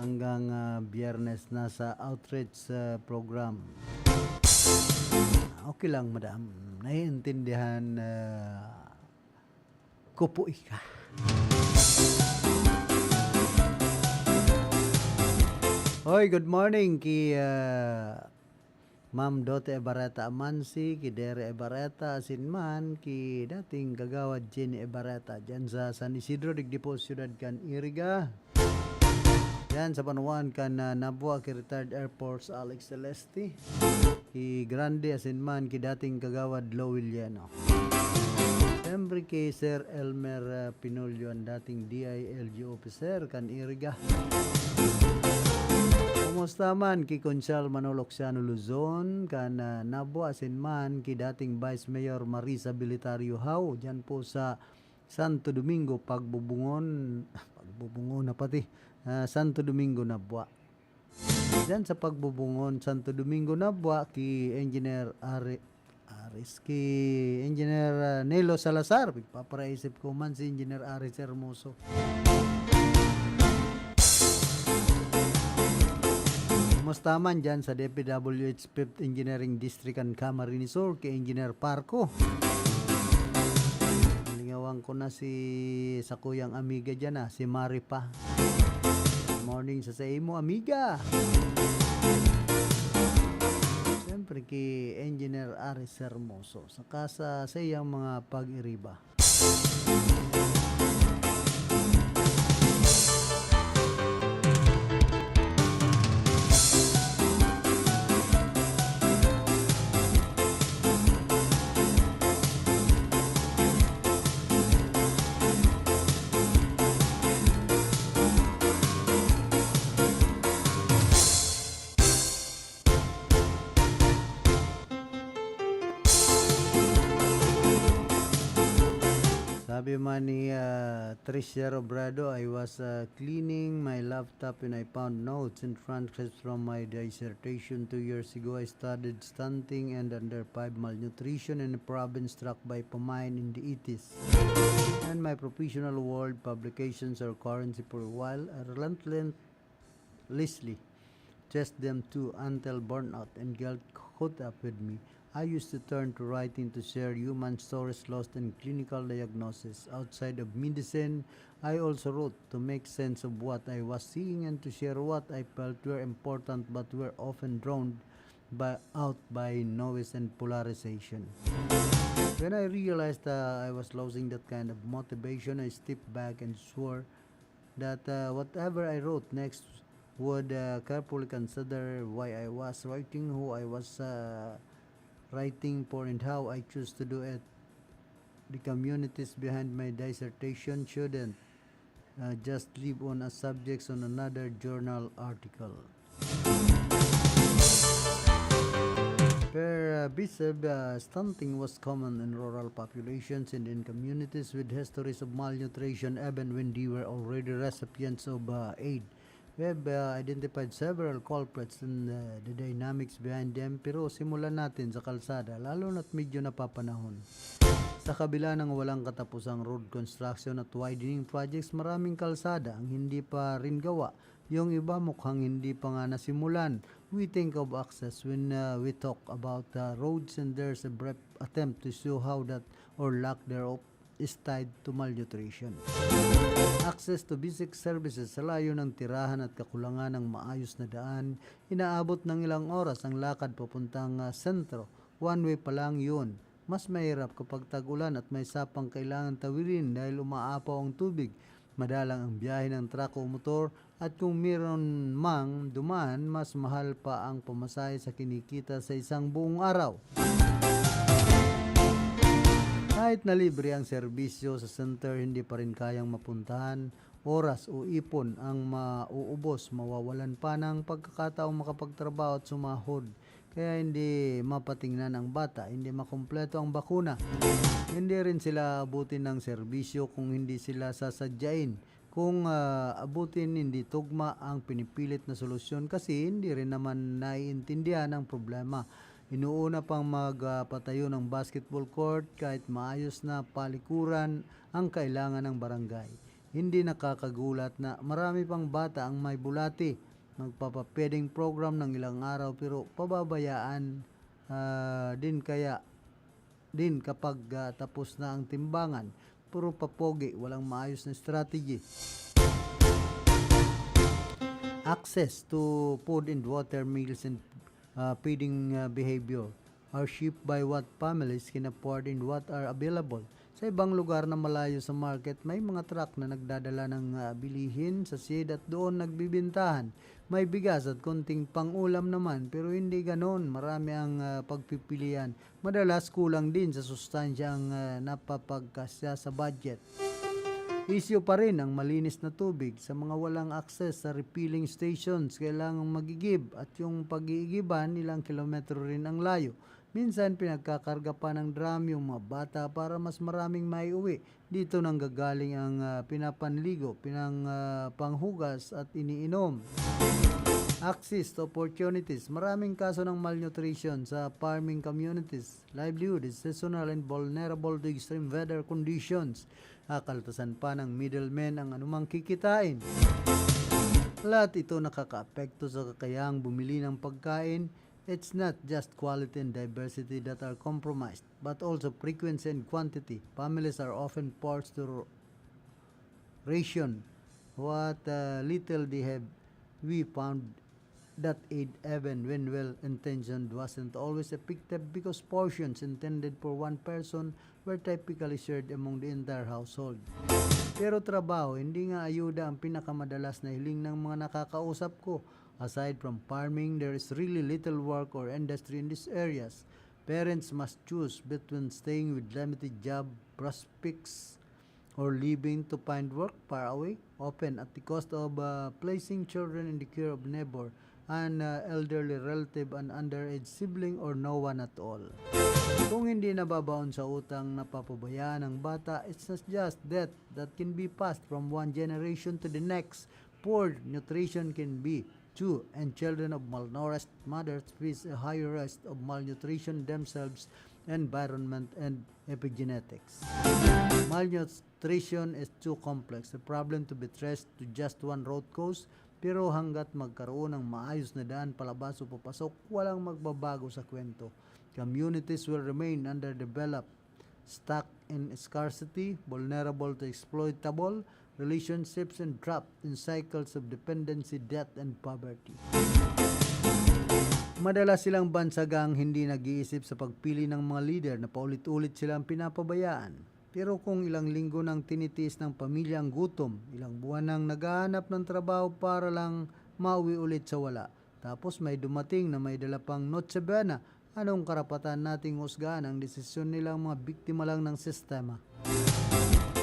hanggang Biyernes na sa outreach program. Okay lang, madam. Naiintindihan ko po ika. Hoy, good morning ki Ma'am Dote Ebareta Amansi, ki Dere Ebareta Asinman, ki dating kagawad Jenny Ebareta dyan sa San Isidro, Digdipo, Ciudad Can Iriga. Yan sa Panuan kan Nabua, ki retired Air Force Alex Celeste, ki Grande Asinman, ki dating kagawad Lowiliano. Siyempre kay Sir Elmer Pinolio, ang dating DILG officer kan Iriga. Kumusta man ki Conchal Manoloksiano Luzon, kan Nabo Asinman, ki dating Vice Mayor Marisa Bilitario Hau, dyan po sa Santo Domingo, Pagbubungon na pati, Santo Domingo Nabua. Dyan sa Pagbubungon, Santo Domingo Nabua, ki Engineer ki Engineer Nelo Salazar, paparaisip ko man si Engineer Aris Hermoso. Kumusta man dyan sa DPWH 5th Engineering District and Camarines Sur, kay Engineer Parco. Lingawan ko na si sa kuyang amiga dyan si Maripa. Morning sa imo, amiga. Siyempre kay Engineer Aris Hermoso, saka sa iyang mga pag-iriba. Sabi man ni Tricia Robrado, I was cleaning my laptop and I found notes and transcripts from my dissertation 2 years ago. I studied stunting and under 5 malnutrition in a province struck by famine in the 80s. And my professional world publications are currency for a while. I relentlessly chased them too until burnout and guilt caught up with me. I used to turn to writing to share human stories lost in clinical diagnosis. Outside of medicine, I also wrote to make sense of what I was seeing and to share what I felt were important but were often drowned out by noise and polarization. When I realized I was losing that kind of motivation, I stepped back and swore that whatever I wrote next would carefully consider why I was writing, who I was writing for, and how I choose to do it. The communities behind my dissertation shouldn't just live on as subjects on another journal article. Per Bishop, stunting was common in rural populations and in communities with histories of malnutrition even when they were already recipients of aid. We have identified several culprits and the dynamics behind them, pero simulan natin sa kalsada, lalo na't medyo napapanahon. Sa kabila ng walang katapusang road construction at widening projects, maraming kalsada ang hindi pa rin gawa. Yung iba mukhang hindi pa nga nasimulan. We think of access when we talk about roads, and there's a brief attempt to show how that or lack thereof is tied to malnutrition. Access to basic services sa layo ng tirahan at kakulangan ng maayos na daan, inaabot ng ilang oras ang lakad papuntang sentro. One way pa lang yun. Mas mahirap kapag tag-ulan at may sapang kailangan tawirin dahil umaapaw ang tubig. Madalang ang biyahe ng truck o motor, at kung meron mang dumaan, mas mahal pa ang pamasahe sa kinikita sa isang buong araw. Kahit na libre ang serbisyo sa center, hindi pa rin kayang mapuntahan. Oras o ipon ang mauubos, mawawalan pa ng pagkakataong makapagtrabaho at sumahod. Kaya hindi mapatingnan ang bata, hindi makumpleto ang bakuna. Hindi rin sila abutin ng serbisyo kung hindi sila sasadyain. Kung abutin, hindi tugma ang pinipilit na solusyon kasi hindi rin naman naiintindihan ang problema. Inuuna pang magpatayo ng basketball court kahit maayos na palikuran ang kailangan ng barangay. Hindi nakakagulat na marami pang bata ang may bulati. Magpapapeding program ng ilang araw pero pababayaan din kapag tapos na ang timbangan. Puro papogi, walang maayos na strategy. Access to food and water, meals and feeding behavior are shaped by what families can afford and what are available. Sa ibang lugar na malayo sa market, may mga truck na nagdadala ng bilihin sa shade at doon nagbibintahan. May bigas at konting pang-ulam naman, pero hindi ganon. Marami ang pagpipilian. Madalas kulang din sa sustansya ang napapagkasya sa budget. Issue pa rin ang malinis na tubig. Sa mga walang access sa refilling stations, kailangang magigib at yung pag-iigiban, ilang kilometro rin ang layo. Minsan pinagkakarga pa ng drum yung mga bata para mas maraming maiuwi. Dito nang gagaling ang pinapanligo, panghugas at iniinom. Access to opportunities. Maraming kaso ng malnutrition sa farming communities. Livelihood is seasonal and vulnerable to extreme weather conditions. Kaltasan pa ng middlemen ang anumang kikitain. Lahat ito nakaka-apekto sa kakayahang bumili ng pagkain. It's not just quality and diversity that are compromised, but also frequency and quantity. Families are often forced to ration what little they have. We found that aid, even when well-intentioned, wasn't always effective because portions intended for one person were typically shared among the entire household. Pero trabaho, hindi nga ayuda ang pinakamadalas na hiling ng mga nakakausap ko. Aside from farming, there is really little work or industry in these areas. Parents must choose between staying with limited job prospects or leaving to find work far away, often at the cost of placing children in the care of neighbor, an elderly relative, an underage sibling, or no one at all. Kung hindi nababaon sa utang, napapabayaan ng bata, it's not just debt that can be passed from one generation to the next. Poor nutrition can be too, and children of malnourished mothers face a higher risk of malnutrition themselves, environment, and epigenetics. Malnutrition is too complex, a problem to be traced to just one root cause, pero hanggat magkaroon ng maayos na daan palabas o papasok, walang magbabago sa kwento. Communities will remain underdeveloped, stuck in scarcity, vulnerable to exploitable relationships, and trapped in cycles of dependency, debt, and poverty. Madalas silang bansagang hindi nag-iisip sa pagpili ng mga leader na paulit-ulit silang pinapabayaan. Pero kung ilang linggo nang tinitiis ng pamilya ang gutom, ilang buwan nang naghahanap ng trabaho para lang mauwi ulit sa wala, tapos may dumating na may dala pang Noche Buena, anong karapatan nating husgahan ang desisyon nilang mga biktima lang ng sistema?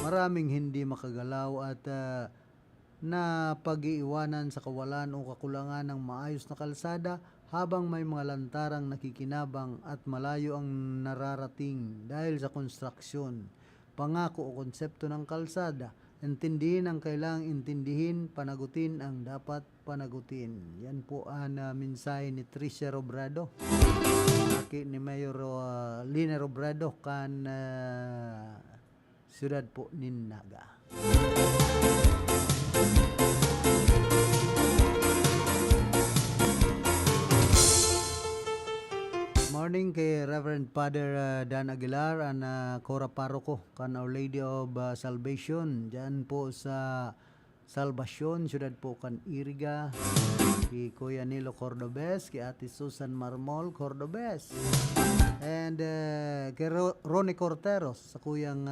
Maraming hindi makagalaw at na pag-iiwanan sa kawalan o kakulangan ng maayos na kalsada habang may mga lantarang nakikinabang at malayo ang nararating dahil sa konstruksyon. Pangako o konsepto ng kalsada, intindihin ang kailangang intindihin, panagutin ang dapat panagutin. Yan po ang mensahe ni Tricia Robrado, ni Mayor Lina Robrado kan siyudad po Ninaga. Morning kay Reverend Father Dan Aguilar and Cora Parroco kan Our Lady of Salvation dyan po sa Salvacion, siyudad po kan Iriga, kay Kuya Nilo Cordobes, kay Ate Susan Marmol Cordobes, and kay Ronnie Corteros, sa kuyang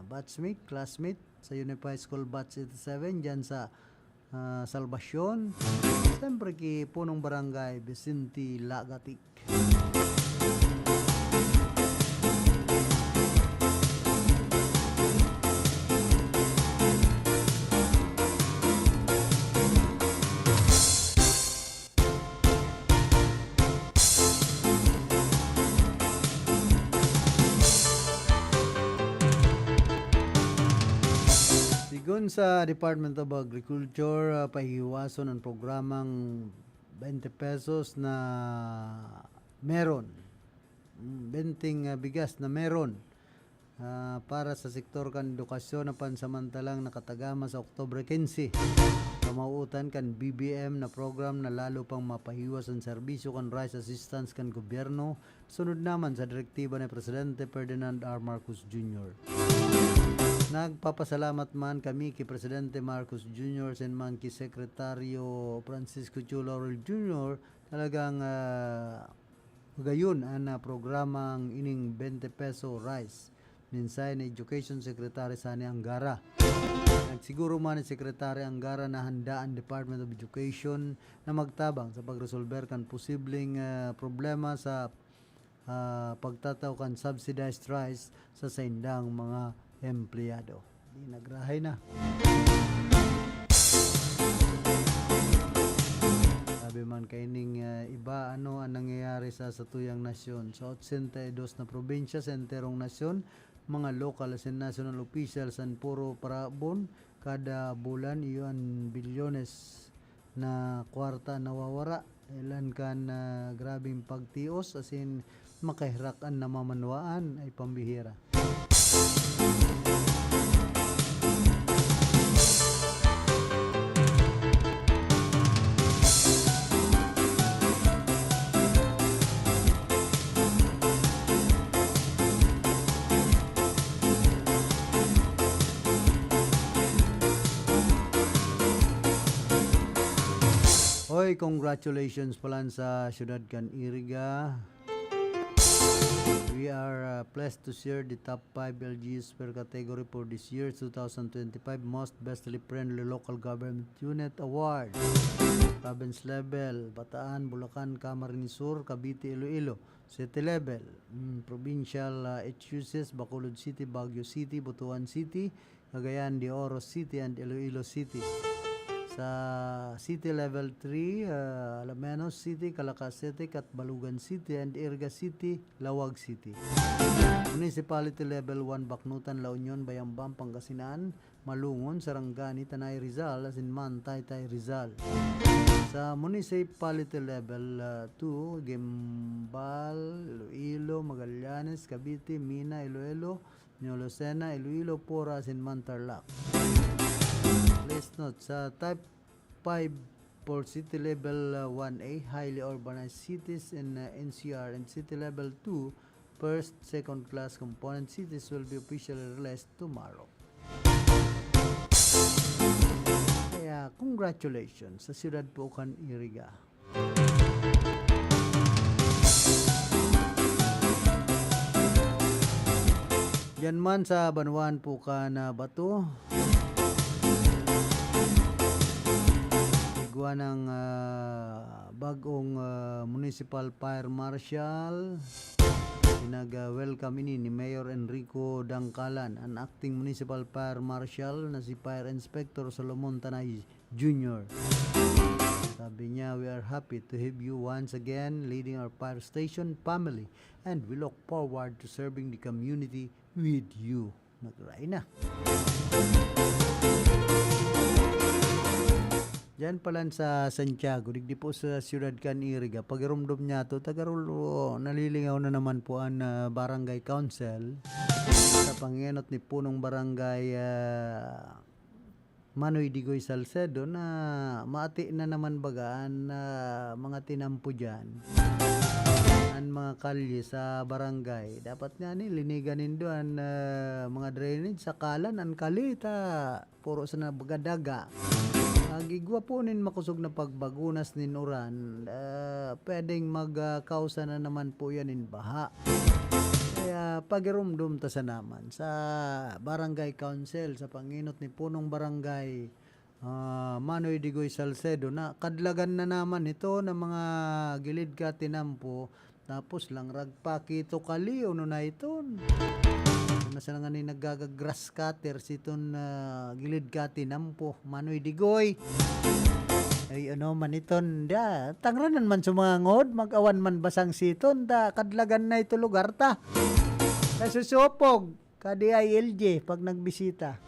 batchmate, classmate sa Unified School Batch 87 dyan sa Salvacion. Siyempre kay Punong Barangay Vicente Lagatik. Sigun sa Department of Agriculture, pahiwason ang programang 20 pesos na meron. 20 bigas na meron. para sa sektor kan edukasyon na pansamantalang nakatagama sa Oktubre 15. Pamauutan kan BBM na program na lalo pang mapahiwas ang serbisyo kan rice assistance kan gobyerno sunod naman sa direktiba ni Presidente Ferdinand R. Marcos Jr. Nagpapasalamat man kami kay Presidente Marcos Jr. sen man kay Sekretaryo Francisco Chu Laurel Jr. talagang gayon ang programang ining 20 peso rice minsay na Education Secretary Sani Angara. Nagsiguro man ni Secretary Angara na handa ang Department of Education na magtabang sa pagresolver kan posibleng problema sa pagtataw kan subsidized rice sa saindang mga empleyado. Di nagrahay na. Sabi man kaining iba ano ang nangyayari sa satuyang nasyon. Sa 82 na probinsya sa enterong nasyon, mga local and national officials ang puro parabon kada bulan iyon bilyones na kwarta nawawara. Ilan kan grabing pagtios as in makahirakan na mamanwaan ay pambihira. Hoy, congratulations pala sa Syudad kan Iriga. We are blessed to share the top 5 LGUs per category for this year 2025 Most Bestly Friendly Local Government Unit Award. Province level, Bataan, Bulacan, Camarines Sur, Cavite, Iloilo. City level, Provincial HUCs, Bacolod City, Baguio City, Butuan City, Cagayan de Oro City, and Iloilo City. Sa City Level 3, Alamenos City, Calacas City, Catbalugan City, and Iriga City, Lawag City. Municipality Level 1, Bacnutan, La Union, Bayambang, Pangasinan, Malungon, Sarangani, Tanay Rizal, Asinman, Taytay Rizal. Sa Municipality Level 2, Gimbal, Iloilo, Magallanes, Cavite, Mina, Iloilo, Nolosena, Iloilo, Pora, Asinman, Tarlac. Please note, sa Type 5 for City Level 1A, highly urbanized cities in NCR, and City Level 2, first, second class component cities will be officially released tomorrow. Kaya, congratulations sa Siyudad Pucan, Iriga. Yan man sa Banwan Pucan, Bato. Igwa ng bagong Municipal Fire Marshal. Pinag-welcome ini ni Mayor Enrico Dangkalan, ang acting Municipal Fire Marshal na si Fire Inspector Solomon Tanay Jr. Sabi niya, we are happy to have you once again leading our fire station family and we look forward to serving the community with you. Nagray na. Diyan palan sa Santiago, digdi po sa Ciudad Can Iriga, pagirumdum niya to, tagarulo, nalilingaw na naman po ang Barangay Council sa panginot ni punong Barangay Manoy Digoy Salcedo na maati na naman bagaan mga tinampo dyan. Ang mga kalye sa barangay, dapat nga liniganin doon mga drainage sa kalan, ang kalita, puro sa nabagadaga. Gigwa po nin makusog na pagbagunas nin uran, pwedeng magkausa na naman po yan in baha. Kaya pagirumdum ta sa naman sa Barangay Council, sa panginot ni punong barangay Manoy Digoy Salcedo, na kadlagan na naman ito ng mga gilid ka tinampo, tapos lang ragpakito kaliw no na ito. Nasa nga ni nagagagrass cutter siton gilid ka tinampo Manoy Digoy. Ay ano man iton da tangranan man sumangod, mag-awan man basang siton da kadlagan na ito lugar ta. Nasusupog kadi ILJ pag nagbisita.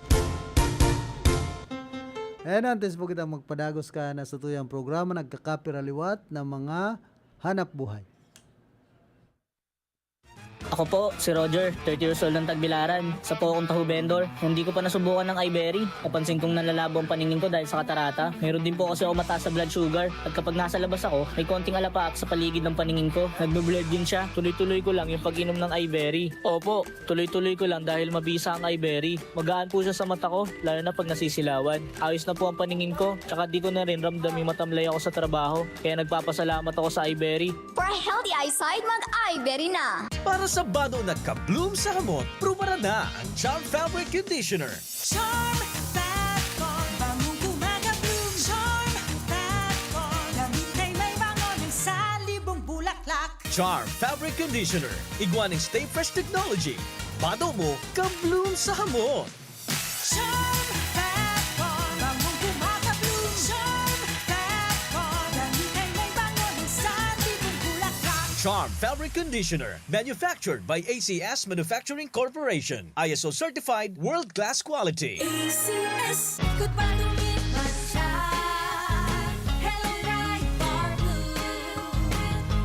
Antes po kita magpadagos ka na sa tuyang programa nagkakapiraliwat ng mga hanap buhay. Ako po, si Roger, 30 years old ng Tagbilaran. Sa po akong tahu vendor. Hindi ko pa nasubukan ng iBerry. Napansin kong nalalabo ang paningin ko dahil sa katarata. Meron din po kasi ako mataas sa blood sugar. At kapag nasa labas ako, may konting alapaap sa paligid ng paningin ko. Nagbe-bled din siya. Tuloy-tuloy ko lang yung pag-inom ng iBerry. Opo, tuloy-tuloy ko lang dahil mabisa ang iBerry. Magaan po siya sa mata ko, lalo na pag nasisilawan. Ayos na po ang paningin ko, tsaka di ko na rin ramdam yung matamlay ako sa trabaho. Kaya nagpapasalamat ako sa iBerry. For a healthy eyesight, mag-iBerry na! Para sa bado nagka-bloom sa hamon, prumara na ang Charm Fabric Conditioner. Charm Fat Con, bangong kumaga-bloom. Charm Fat Con, damit ay may bango ng salibong bulaklak. Charm Fabric Conditioner. Igwaning Stay Fresh Technology. Bado mo, ka-bloom sa hamon. Charm Fat Con, bangong kumaga-bloom. Charm Fat Con, damit ay may bango ng salibong bulaklak. Charm Fabric Conditioner. Manufactured by ACS Manufacturing Corporation. ISO certified, world-class quality. ACS, good pa lumipas siya. Hello, bright or blue.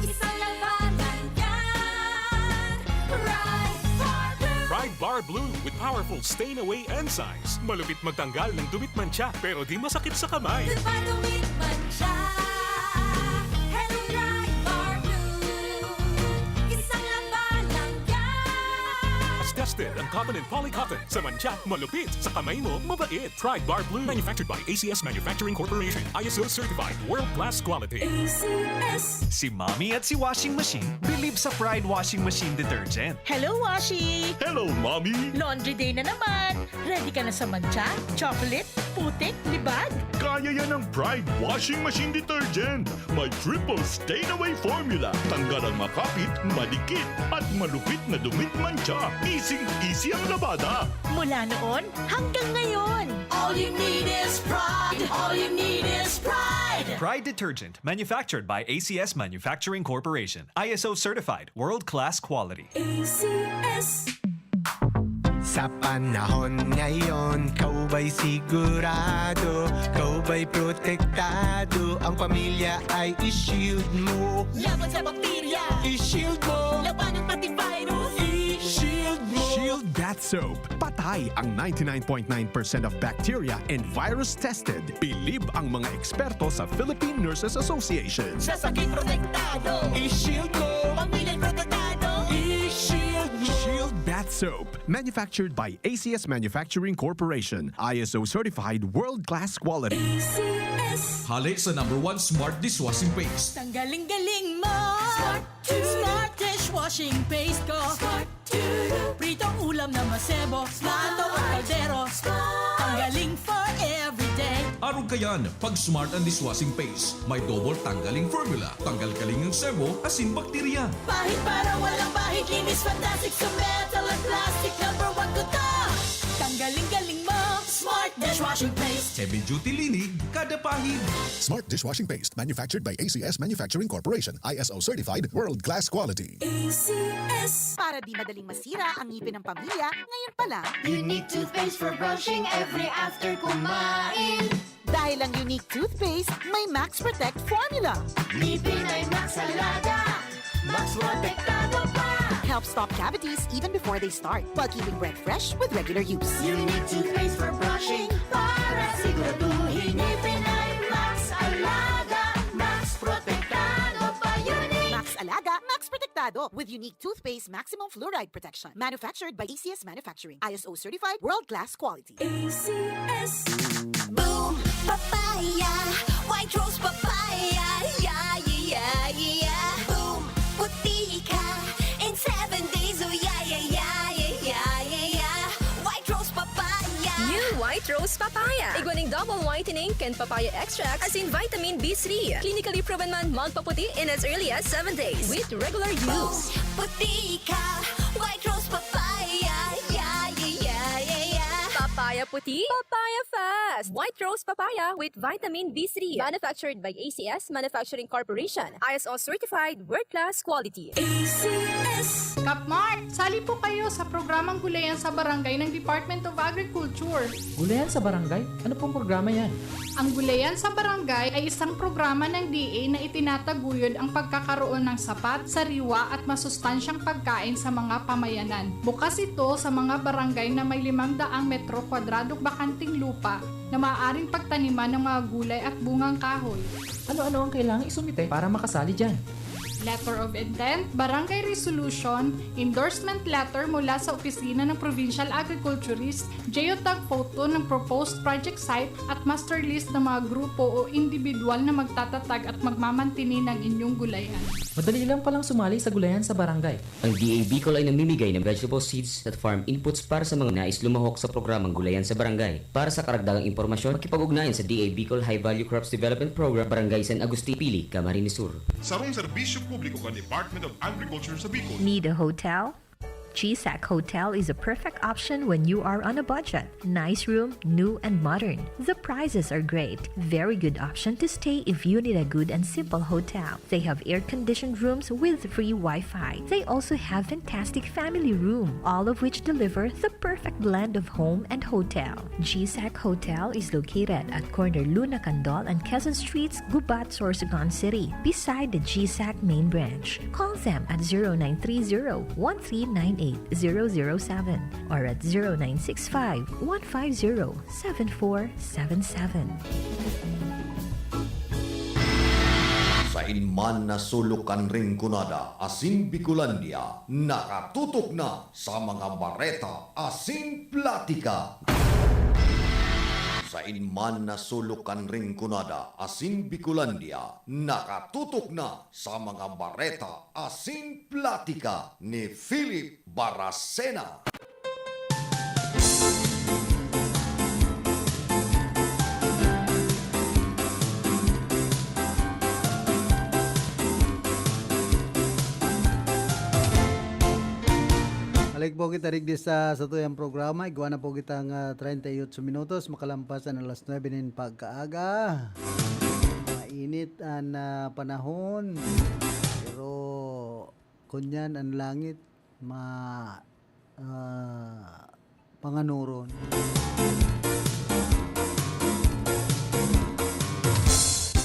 Isang labanan yan. Right for blue. Pride Bar Blue with powerful stain-away enzymes. Malupit magtanggal ng dumit mancha pero di masakit sa kamay. Good pa lumipas siya. Hello, bright or blue. Isang labanan yan. As tested ang cotton and polycotton. Sa mancha, malupit. Sa kamay mo, mabait. Pride Bar Blue. Manufactured by ACS Manufacturing Corporation. ISO certified. World-class quality. ACS. Si Mommy at si Washing Machine believe sa Pride Washing Machine Detergent. Hello, Washi! Hello, Mommy! Laundry day na naman! Ready ka na sa mancha, chocolate, putik, libag? Kaya yan ang Pride Washing Machine Detergent. May triple stain-away formula. Tanggal ang makapit, madikit, at malupit na dumit mancha. Easy ang labada. Mula noon hanggang ngayon. All you need is pride. All you need is pride. Pride Detergent, manufactured by ACS Manufacturing Corporation. ISO certified, world-class quality. ACS. Sa panahon ngayon, kau ba'y sigurado? Kau ba'y protektado? Ang pamilya ay i-shield mo. Laban sa bakterya. I-shield mo. Laban ng pati virus. I-shield mo. Shield Bath Soap. Patay ang 99.9% of bacteria and virus tested. Believe ang mga eksperto sa Philippine Nurses Association. Sa sakit protektado. I-shield mo. Pamilya'y protektado. I-shield mo. Shield Bath Soap. Manufactured by ACS Manufacturing Corporation. ISO certified world-class quality. ACS. Halik sa #1 Smart Dishwashing Paste. Tanggaling-galing mo. Smart dishwashing paste ko. Pritong ulam na masebo. Plato o kaldero. Tanggaling for everyday. Arog kayan, pag Smart and Dishwashing Paste, may double tanggaling formula. Tanggal-galing ng sebo, asin bakterya. Pahit para walang bahid. Linis fantastic sa metal at plastic. #1 ko to. Tanggaling-galing mo. Smart dishwashing paste. Heavy duty linig, kada pahid. Smart Dishwashing Paste, manufactured by ACS Manufacturing Corporation. ISO certified, world-class quality. ACS. Para di madaling masira ang ngipin ng pamilya, ngayon pa lang. Unique toothpaste for brushing every after kumain. Dahil ang unique toothpaste, may Max Protect formula. Ngipin ay Max Alaga. Max Protektado pa. Helps stop cavities even before they start, while keeping breath fresh with regular use. Unique toothpaste for brushing para siguraduhin ngipin ay Max Alaga. Max Protektado pa. Unique. Max Alaga, Max Protectado with unique toothpaste maximum fluoride protection. Manufactured by ACS Manufacturing. ISO certified, world-class quality. ACS. Boom, papaya, white rose papaya, yeah, yeah, yeah. Boom, puti ka in 7 days, oh yeah, yeah, yeah, yeah, yeah, yeah. White rose papaya. New White Rose Papaya. Igwaning double whitening and papaya extract as in vitamin B3. Clinically proven man magpaputi in as early as 7 days with regular use. Puti ka, white rose papaya, yeah, yeah, yeah, yeah, yeah. Papaya puti, papaya fast. White Rose Papaya with vitamin B3. Manufactured by ACS Manufacturing Corporation. ISO certified, world-class quality. ACS. Yes! Kapmark, sali po kayo sa programang Gulayan sa Barangay ng Department of Agriculture. Gulayan sa barangay? Ano pong programa yan? Ang Gulayan sa Barangay ay isang programa ng DA na itinataguyod ang pagkakaroon ng sapat, sariwa at masustansyang pagkain sa mga pamayanan. Bukas ito sa mga barangay na may 500 metro kwadradong bakanting lupa na maaaring pagtaniman ng mga gulay at bungang kahoy. Ano-ano ang kailangang isumite para makasali dyan? Letter of Intent, Barangay Resolution, Endorsement Letter mula sa Opisina ng Provincial Agriculturist, geotag photo ng proposed project site at master list ng mga grupo o individual na magtatatag at magmamantini ng inyong gulayan. Madali lang palang sumali sa Gulayan sa Barangay. Ang DA Bicol ay namimigay ng vegetable seeds at farm inputs para sa mga nais lumahok sa programang Gulayan sa Barangay. Para sa karagdagang impormasyon, makipag-ugnayan sa DA Bicol High Value Crops Development Program, Barangay San Agustin, Pili, Camarines Sur. Sarong serbisyo publiko ka Department of Agriculture sa Bicol. Need a hotel? GSAC Hotel is a perfect option when you are on a budget. Nice room, new and modern. The prices are great. Very good option to stay if you need a good and simple hotel. They have air-conditioned rooms with free Wi-Fi. They also have fantastic family room, all of which deliver the perfect blend of home and hotel. GSAC Hotel is located at corner Luna Candol and Quezon Streets, Gubat, Sorsogon City, beside the GSAC main branch. Call them at 0930-1398-007 or at 0965-150-7477. Sa inman na sulukan ring kunada, asin Bicolandia, nakatutok na sa mga bareta, asin platika. Sa inman na sulukan ring kunada, asin Bicolandia, nakatutok na sa mga bareta, asin platika ni Philip Baracena. Balik po kita rin sa tuyang programa. Igawa na po kitang 38 minutos. Makalampas na alas 9 ng pagkaaga. Mainit ang panahon. Pero kunyan ang langit panganuron.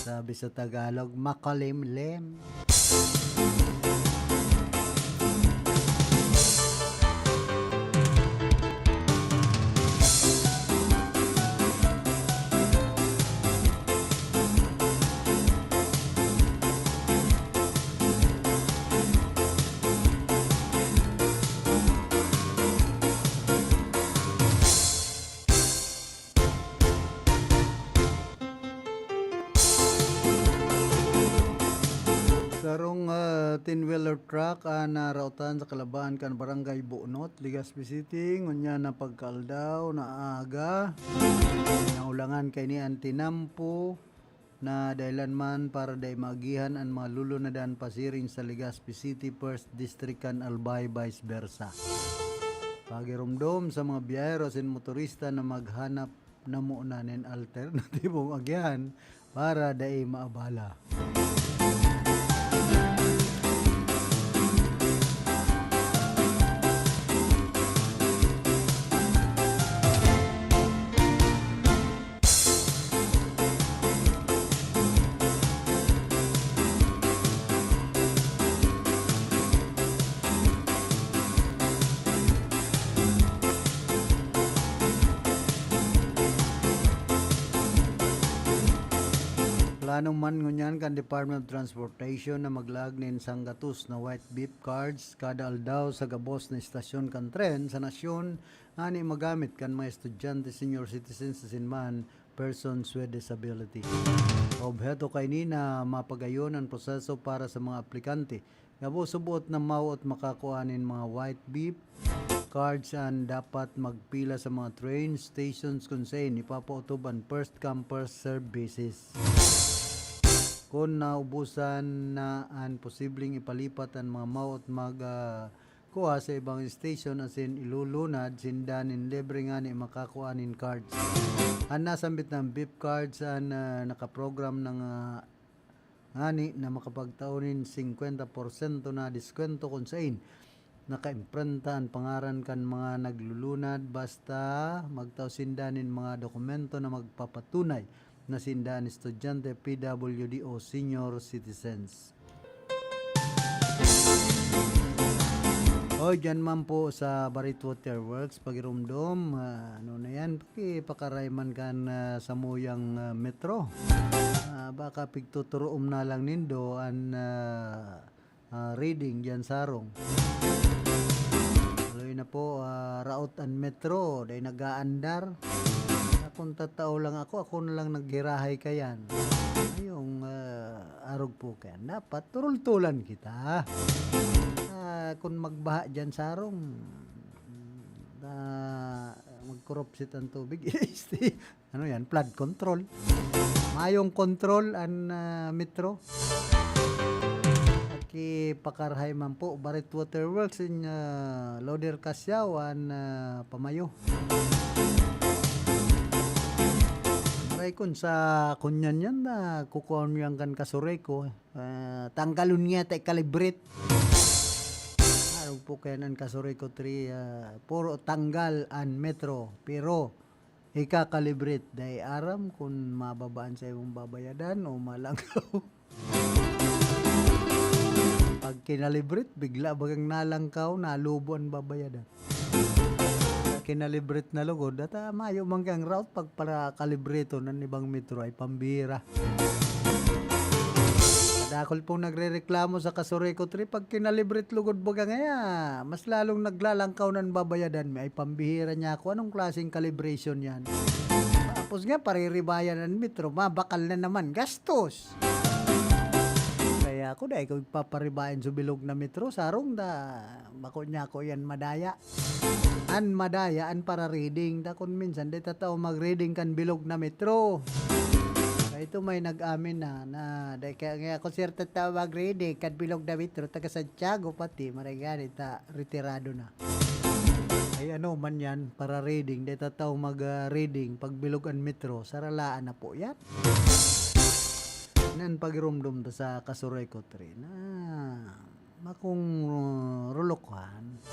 Sabi sa Tagalog, makalimlim. Sarong 10-wheeler truck na rautan sa Kalabaan kan Barangay Buonot, Legazpi City, ngunya na pagkaldaw na aga. Naulangan kay ni Antinampo na dahilan man para day maagihan ang mga lulunadan pasiring sa Legazpi City First District kan Albay vice versa. Pagirumdom sa mga biyahero sin motorista na maghanap na muna ng alternatibong agyan para day maabala. Planong man ngunyan kan Department of Transportation na maglagnin sang gatus na white beep cards kada aldaw sa gabos na istasyon kan tren sa nasyon ani magamit kan mga estudyante, senior citizens sa sinman persons with disability. Obheto kay ni na mapagayon ang proseso para sa mga aplikante. Gabo subuot na mao at makakuanin mga white beep cards and dapat magpila sa mga train stations kung saan ipapautuban first come first serve basis. Kung naubusan na ang posibleng ipalipat ang mga maut kuha sa ibang station asin ilulunad sindanin libre nga ni makakuanin cards. Ang nasambit ng beep cards ang nakaprogram ng ani na makapagtaunin 50% na diskwento kung sain nakaimprenta ang pangaran kan mga naglulunad basta magtaw sindanin mga dokumento na magpapatunay na sindahan estudyante, PWD o senior citizens. O dyan man po sa Barit Water Works pagirumdom, ano na yan, pakarayman kan sa muyang metro. Baka pigtuturoom na lang nindo ang reading dyan sarong. Tuloy na po, raot ang metro, dahil nag-aandar. Kung tatao lang ako na lang naghirahay kayan. Yung arog po kayan, dapat turultulan kita. Kung magbaha dyan sarong magkorupsit ang tubig ano yan, flood control, mayong control ang metro. Aki pakarhay man po Barit Water Works in Loader Casyaw an pamayo. Maray kun sa kunyan yan na kukuhan yung kan kasuray ko tanggalun niya tay kalibrit po kaya ng kasuray ko 3 puro tanggal an metro pero ikakalibrit dahil aram kung mababaan sa imong babayadan o malangkaw. Pag kinalibrit bigla bagang nalangkaw nalubo ang babayadan. Kinalibrit na lugod at mayo manggang route pag para kalibrito ng ibang metro ay pambira. Dakol pong nagre-reklamo sa kasuray ko 3 pag kinalibrit lugod baga ngaya mas lalong naglalangkaw ng babayadan may ay pambihira niya ako anong klaseng calibration yan. Tapos nga pariribayan ng metro mabakal na naman gastos. Kaya ako dahil kung paparibayan sa bilog na metro sarong da bako niya ako yan madaya an para reading da kung minsan di tatao mag-reading kan bilog na metro. Ito may nag-amin na dahil kaya ako sir tatawag reading kan bilog na metro taga Santiago pati maragani ta retirado na. Ay ano man yan para reading dahil tataw mag-reading pag bilog ang metro saralaan na po yan. Nan pagirumdum ta sa kasuray ko 3 na makong rulokhan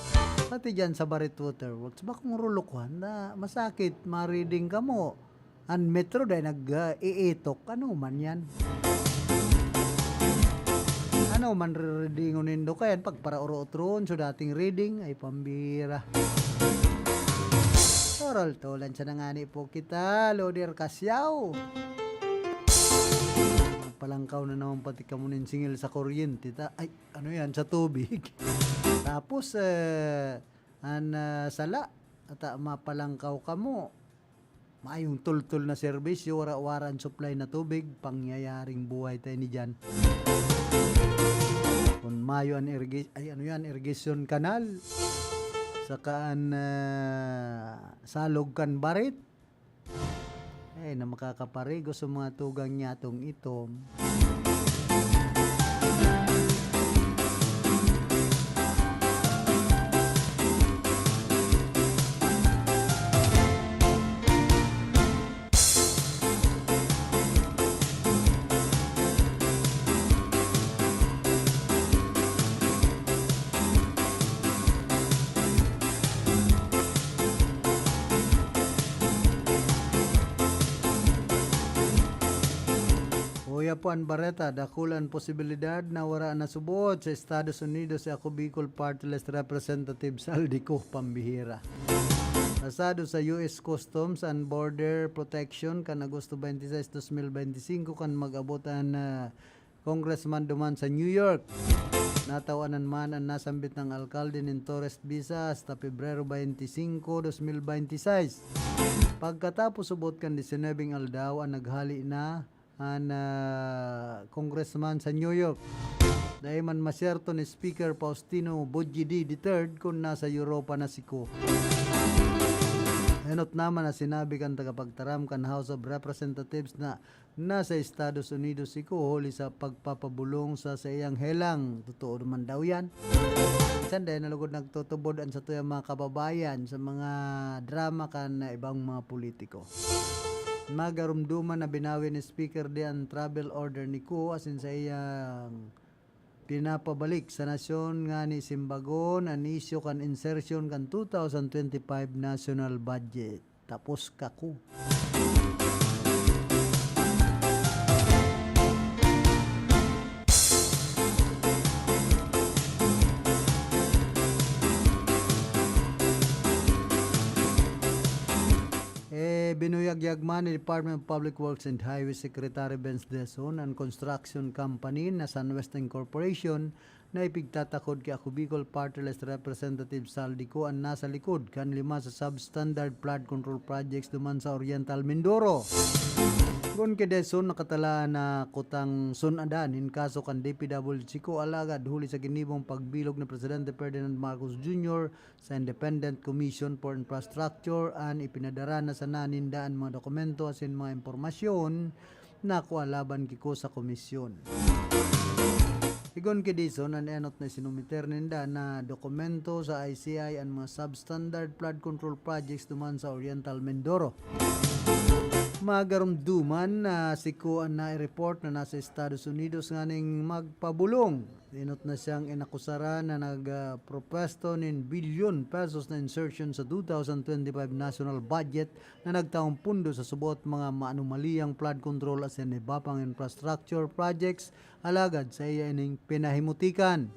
pati dyan sa Barit Water Works makong rulokhan na masakit ma-reading ka mo ang metro dahil nag-iitok ano man yan ano man reading unindo kayan pag para uro-utron so dating reading ay pambira toral tolan siya na nga ni po kita Loader Casyaw palangkaw na naman pati kamunin singil sa kuryente ay ano yan sa tubig tapos sala at mapalangkaw ka mo mayong tultul na serbisyo wara-waran supply na tubig pangyayaring buhay tayo ni dyan kung mayo an irrigation canal sakaan salog kan barit na makakaparigo sa mga tugang nyatong itom. Puan Barreta, dakulan posibilidad na wala na subot sa Estados Unidos sa ako Bicol Party List Representative Saldico pambihira. Asado sa US Customs and Border Protection kan Agosto 26, 2025 kan mag-abutan Congressman duman sa New York. Natawanan man ang nasambit ng alkalde ng Torres Visa hasta Pebrero 25, 2026. Pagkatapos subot kan 19 aldaw ang naghali na ang congressman sa New York. Dahil man masyerto ni Speaker Faustino Bojidi III kung nasa Europa na siko. Enot naman na sinabi kan tagapagtaram kan House of Representatives na nasa Estados Unidos siko huli sa pagpapabulong sa iyang helang. Totoo naman daw yan. Minsan dahil nalugod nagtutubodan sa tuyang mga kababayan sa mga drama kan na ibang mga politiko. Magarumduman na binawi ni Speaker di ang travel order ni Ko asin sa iyang pinapabalik sa nasyon nga ni Simbagon an isyo kan insertion kan 2025 national budget. Tapos kako. Binuyagyagman ni Department of Public Works and Highway Secretary Benz Deson ang construction company na Sunwestern Corporation na ipigtatakod kay ako Bicol Party List Representative Saldico ang nasa likod kan 5 sa substandard flood control projects duman sa Oriental Mindoro. Gun kay Deson nakatalaan na kutang sunadan in kaso kan DPWC ko alagad huli sa ginibong pagbilog ni Presidente Ferdinand Marcos Jr. sa Independent Commission for Infrastructure an ipinadara na sa nanindaan mga dokumento asin mga impormasyon na kualaban kiko sa komisyon. Igon kay Deson ang enot na sinumiter ninda na dokumento sa ICI ang mga substandard flood control projects duman sa Oriental Mindoro. Magarumduman na si Kuan na i-report na nasa Estados Unidos nganing magpabulong. Inot na siyang inakusara na nagpropesto nin bilyon pesos na insertion sa 2025 national budget na nagtaong pundo sa subot mga maanumaliyang flood control as in iba pang infrastructure projects alagad sa iya ining pinahimutikan.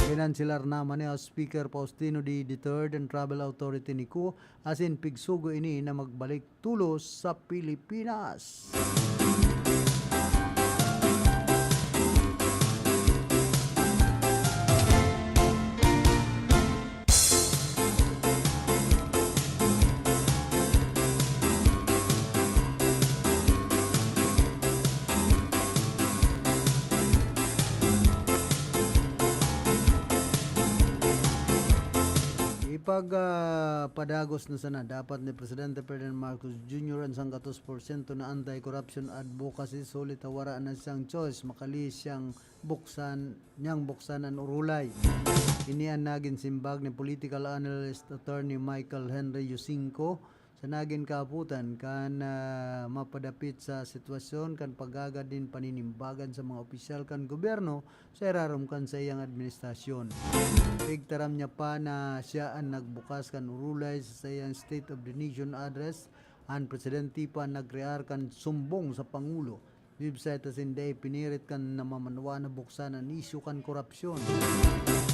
Pinansilar naman ni Speaker Faustino D. III and Travel Authority ni Ku asin pigsugo ini na magbalik tulos sa Pilipinas. Padagos na sana dapat ni Presidente Ferdinand Marcos Jr. ang 100% na anti-corruption advocacy sulit awara na siyang choice makali siyang buksan ang urulay. Ini ang naging simbag ni political analyst attorney Michael Henry Yusinko sa naging kaputan kan mapadapit sa sitwasyon kan pagagad din paninimbagan sa mga opisyal kan gobyerno sa irarom kan sa iyang administrasyon. Pigtaram niya pa na siya ang nagbukas kan urulay sa iyang State of the Nation address ang presidente pa nagrear kan sumbong sa Pangulo. Website as hindi pinirit kan namamanwa na buksan ang isyu kan korupsyon.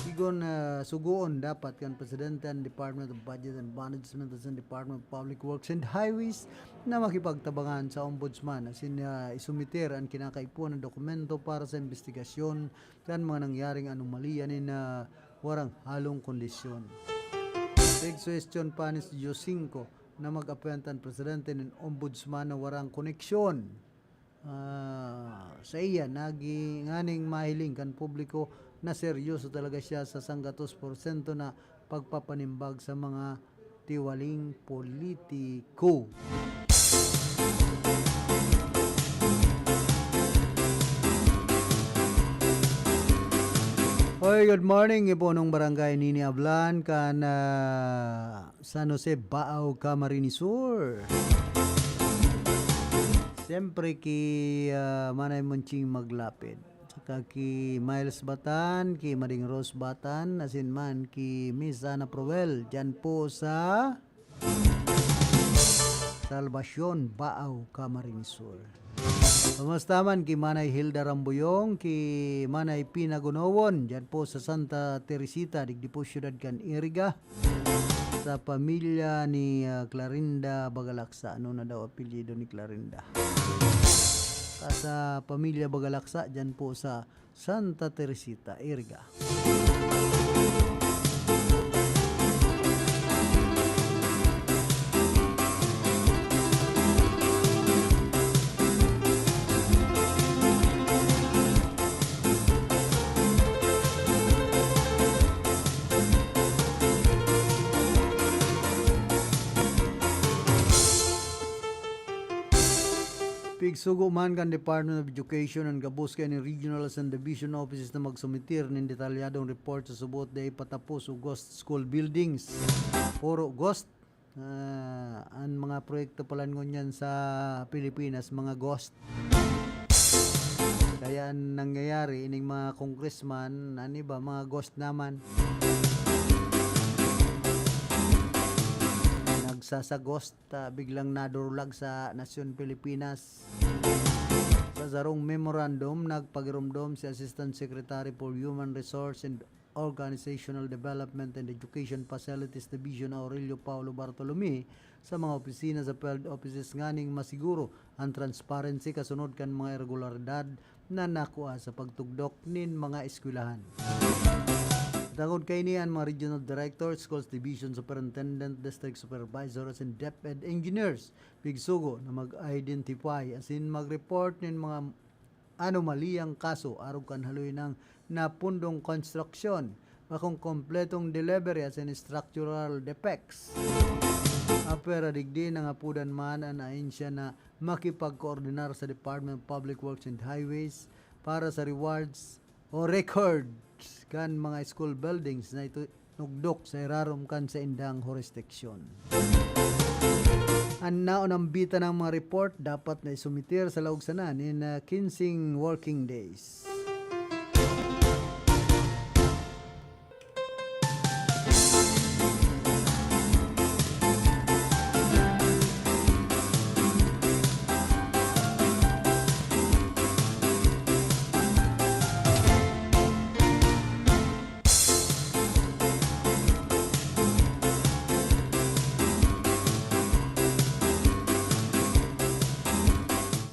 Igon sugoon dapat kan Presidente ang Department of Budget and Management at Department of Public Works and Highways na makipagtabangan sa Ombudsman asin isumiter ang kinakaipuan ng dokumento para sa investigasyon kan mga nangyaring anomalya ni na warang halong kondisyon. Suggestion pa ni Diyos 5 na mag-appoint ang Presidente ng Ombudsman na warang koneksyon sa iya nganing mahiling kan publiko na seryoso talaga siya sa 100% na pagpapanimbag sa mga tiwaling politiko. Hoy, good morning iponong barangay Nini Ablan kan San Jose Baaw Camarines Sur. Siyempre ki Manay Munching maglapid. Saka ki Miles Batan, ki Maring Rose Batan, asin man ki Miss Ana Proel. Diyan po sa Salvacion, Baaw, Camarines Sur. Kamusta man ki Manay Hilda Rambuyong, ki Manay Pinagunowon. Diyan po sa Santa Teresita, digdi po syudad kan Iriga. Sa pamilya ni Clarinda Bagalaksa. Ano na daw apelyido ni Clarinda? Sa pamilya Bagalaksa, dyan po sa Santa Teresita, Iriga. Pigsugo man kan Department of Education ang gabos kay ni Regional and Division Offices na magsumitir ng detalyadong report sa subot day patapos o ghost school buildings. Puro ghost Ang mga proyekto pala ngunyan sa Pilipinas, mga ghost. Kaya ang nangyayari, ining mga congressman, mga ghost naman. Nagsasagost, biglang nadurulag sa Nasyon Pilipinas. Sa zarong memorandum, nagpagirumdum si Assistant Secretary for Human Resource and Organizational Development and Education Facilities Division Aurelio Paulo Bartolome sa mga opisina sa field offices nganing masiguro ang transparency kasunod kan mga irregularidad na nakuha sa pagtugdok nin mga eskwelahan. Tangod kay niyan mga regional directors, schools division superintendent, district supervisors, and DepEd engineers bigsugo na mag-identify as in mag-report nin mga anomaliyang kaso arog kan haloy ng napundong construction bakong kompletong delivery as in structural defects. Apera digdi ng apudan man ang ahensya na makipag-koordinar sa Department of Public Works and Highways para sa rewards o records kan mga school buildings na ito nugdok sa irarom kan sa indang jurisdiction. Ang naunang bita ng mga report dapat na isumitir sa laugsanan in 15 working days.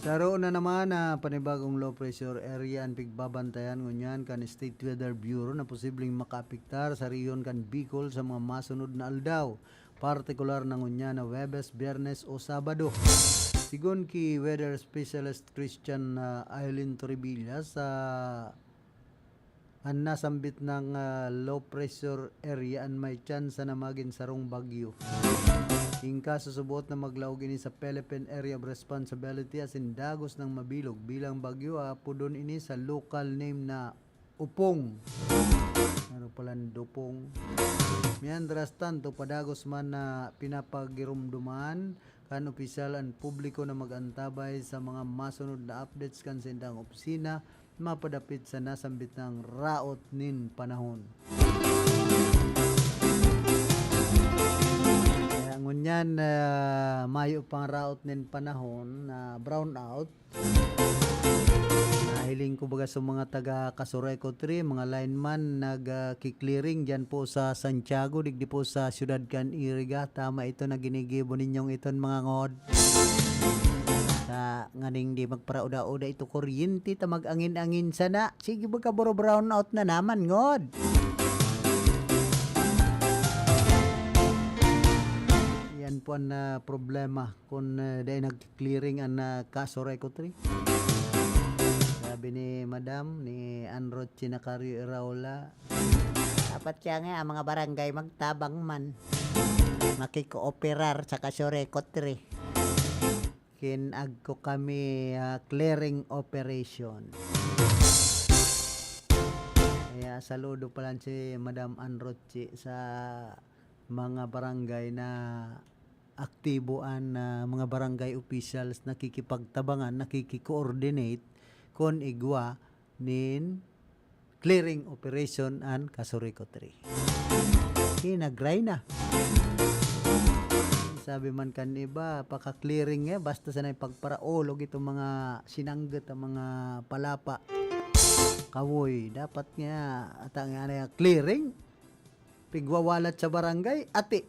Naroon na naman na panibagong low pressure area ang pigbabantayan ngunyan kan State Weather Bureau na posibleng makaapektar sa riyon kan Bicol sa mga masunod na aldaw, partikular na ngunyan na Webes, Biyernes o Sabado. Sigon ki weather specialist Christian Aileen Toribilla sa ang nasambit ng low pressure area an may chance na maging sarong bagyo. Ingka susubot na maglaog ini sa Philippine Area of Responsibility as in dagos ng mabilog bilang bagyo pudon ini sa local name na Upong. Ano pala Dupong. Miandras tanto padagos man na pinapagirumduman kan opisyal ang publiko na magantabay sa mga masunod na updates kan sa indang opisina mapadapit sa nasambit ng raot nin panahon. Ngunyan mayo pang raot nin panahon na brown out. Nahiling ko baga sa mga taga Casureco 3, mga lineman nag-clearing dyan po sa Santiago, digdi po sa Ciudad Can Iriga. Tama ito na ginigibo ninyong iton mga ngod. Sa nganing di magparauda-uda ito kuryente ta mag-angin-angin sana. Sige baga boro brown out na naman ngod. Yan po ang problema kung dahil nag-clearing ang Casureco 3. Sabi ni Madam, ni Anrod Chinacario Iraola, dapat siya nga ang mga barangay magtabang man. Makikooperar sa Casureco 3. Kinag ko kami clearing operation. Kaya saludo pala si Madam Anrod sa mga barangay na aktiboan na mga barangay officials nakikipagtabangan, nakiki-coordinate kon igwa nin clearing operation an Casureco 3. Kinagray na. Sabi man kan iba, paka-clearing basta sanay pagparaolog itong mga sinanggat ang mga palapa. Kawoy, dapat nga atang nga clearing pigwawalat sa barangay, ati.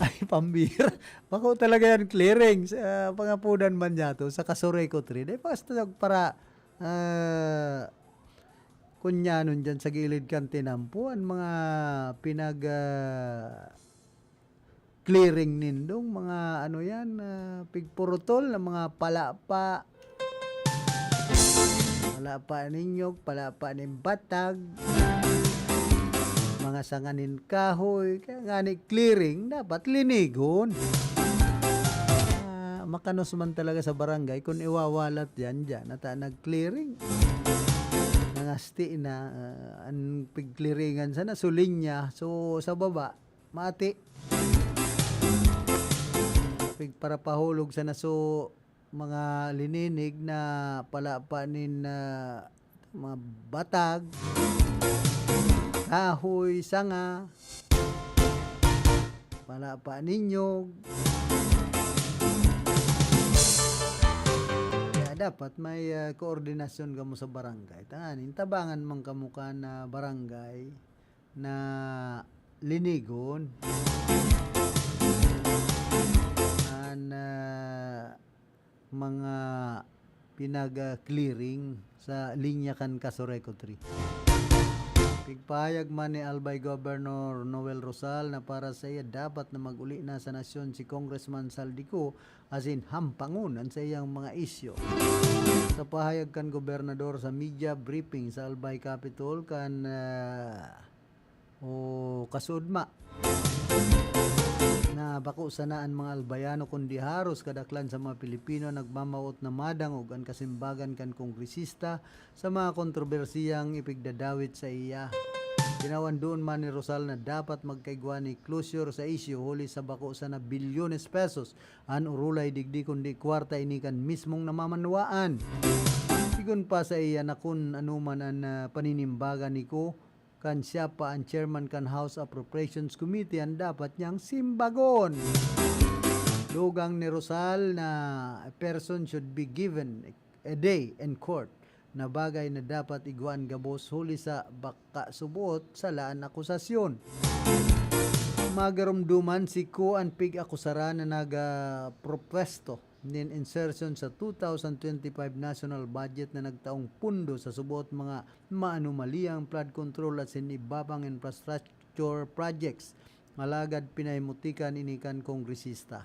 Ay, pambira. Bako talaga yan clearing sa pangapudan man yato sa Casureco 3. Dahil basta para kunyanon dyan sa gilid kan tinampuan, mga pinag clearing nindong, mga ano yan, pigpurutol na mga palapa. Palapa ninyog, palapa ning batag. Mga sanganin kahoy, kaya nga ni clearing, dapat linigon. Makanos man talaga sa barangay, kung iwawalat yan dyan, at nag-clearing. Nangasti na, ang pig-clearingan sana, sulinya, so sa baba, mati. para pahulog sa naso mga lininig na palapanin na mga batag, kahoy, sanga, palapanin ninyog. Dapat may koordinasyon kamo sa barangay. Tanganin, tabangan man kamo ka na barangay na linigon. Mga pinag-clearing sa linya kan Casoreco 3. Pigpahayag man ni Albay Governor Noel Rosal na para sa iya dapat na mag-uli na sa nasyon si Congressman Saldico as in hampangunan sa iyang mga isyo. Sa pahayag kan gobernador sa media briefing sa Albay Capitol kan kasudma na bako sanaan mga albayano kundi haros kadaklan sa mga Pilipino nagmamaot na madang ug ang kasimbagan kan kongresista sa mga kontrobersiyang ipigdadawit sa iya. Ginawan doon man ni Rosal na dapat magkaigwa ni closure sa issue huli sa bako sana bilyones pesos an urulay digdi kundi kwarta inikan mismong namamanwaan. Sigun pa sa iya na kun anuman ang paninimbagan niko kan siya pa ang chairman kan House Appropriations Committee ang dapat niyang simbagon. Lugang ni Rosal na a person should be given a day in court na bagay na dapat iguan gabos huli sa baka subuot sa laan akusasyon. Magarumduman si Ko ang pig-akusara na naga-propesto nin insertion sa 2025 national budget na nagtaong pundo sa subot mga maanumaliyang flood control at sinibabang infrastructure projects malagad pinahimutikan inikan kongresista.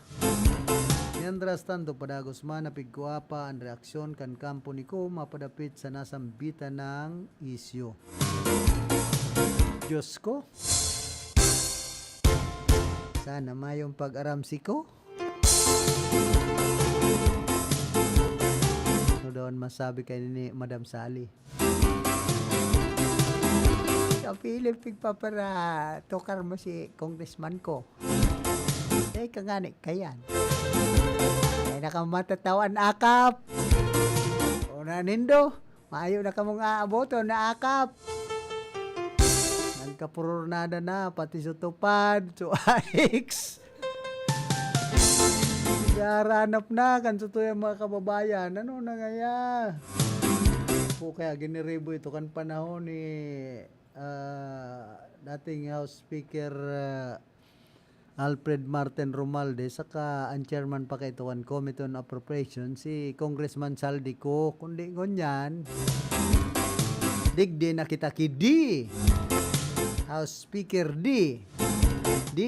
Mientras tanto padagos man napigkuapa ang reaksyon kan kampo ni Ko mapadapit sa nasambitan ng isyo. Diyos ko, sana mayong pag-aram si Ko. Doon masabi kay ni Madam Sally. Kapiling pigpapara tukar mo si congressman ko. Kangani kayan. Ay nakamatatawan akap. O nindo, maayo na kamong aaboto na akap. Nagkapururnada na pati sa tupad, so Alex. Haranap na kan sa tuyang mga kababayan. Ano na ngaya? Po kaya giniribo ito kan panahon ni dating House Speaker Alfred Martin Romualdez saka ang chairman pa kay Tuan Committee on Appropriation si Congressman Saldico. Kundi ngunyan digdi na kita kidi House Speaker di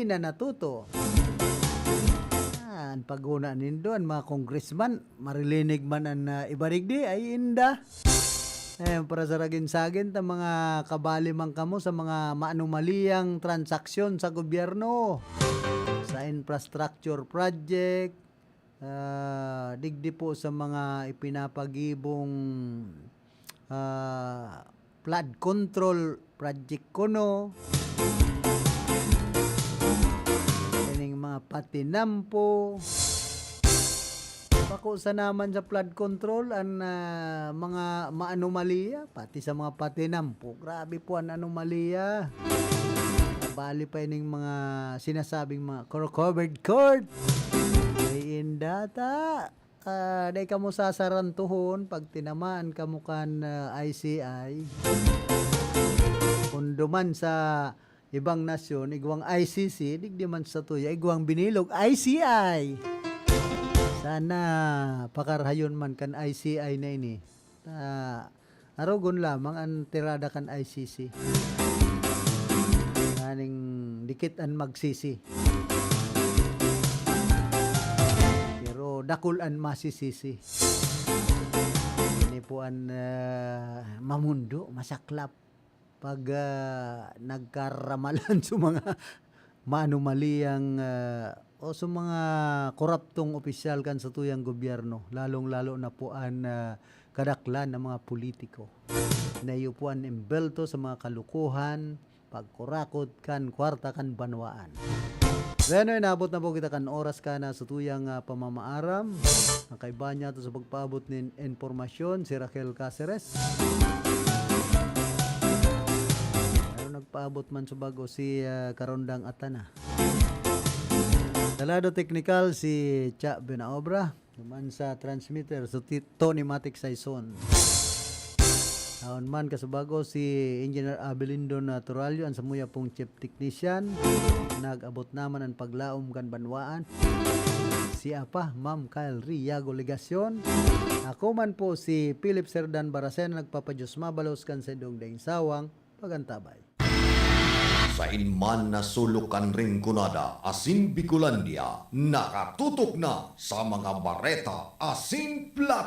na natuto. Paguna nindoan mga congressman marilinig man ang ibarigdi ay inda para sa ragin-sagin ta mga kabali man kamo sa mga maanumaliyang transaksyon sa gobyerno sa infrastructure project digdi po sa mga ipinapagibong flood control project kuno mga patinampo pako sa naman sa flood control ang mga maanomalya pati sa mga patinampo grabe po ang anomalya bali pa ining mga sinasabing mga covered court ay indata day kamo sasarantuhon pag tinamaan kamo kan ICI kunduman sa ibang nasyon, igwang ICC, digdi man sa tuya, igwang binilog, ICI. Sana pakarhayon man kan ICI na ini. Arogon lamang ang tirada kan ICC. Aning dikit ang magsisi. Pero dakul ang masisisi. Ini po ang mamundo, masaklap. Pag nagkaramalan sa mga maanumaliyang o sa mga koraptong opisyal kan sa tuyang gobyerno, lalong-lalo na po ang kadaklan ng mga politiko. Na iyo po ang imbelto sa mga kalukuhan, pagkurakot kan kwarta kan banwaan. Bueno, inabot na po kita kan oras ka na sa tuyang pamamaaram. Ang kaiba niya to sa pagpaabot ng informasyon, si Raquel Caceres. Pero nagpaabot man sa bago si Karondang Atana. Talado technical si Cha Benaobra. Naman sa transmitter so Tony Matic Saison. Taon man kasabago si Engineer Abelindo Naturalio ang samuya pong chief technician. Nag-abot naman ang paglaom kan banwaan. Si Apa, Ma'am Kyle Riago Legasyon. Ako man po si Philip Serdan Barasen nagpapadyos mabalos kan sa dong daing sawang pagantabay. Sa inman na sulukan ring kunada, asin Bicolandia, nakatutok na sa mga bareta asin plat.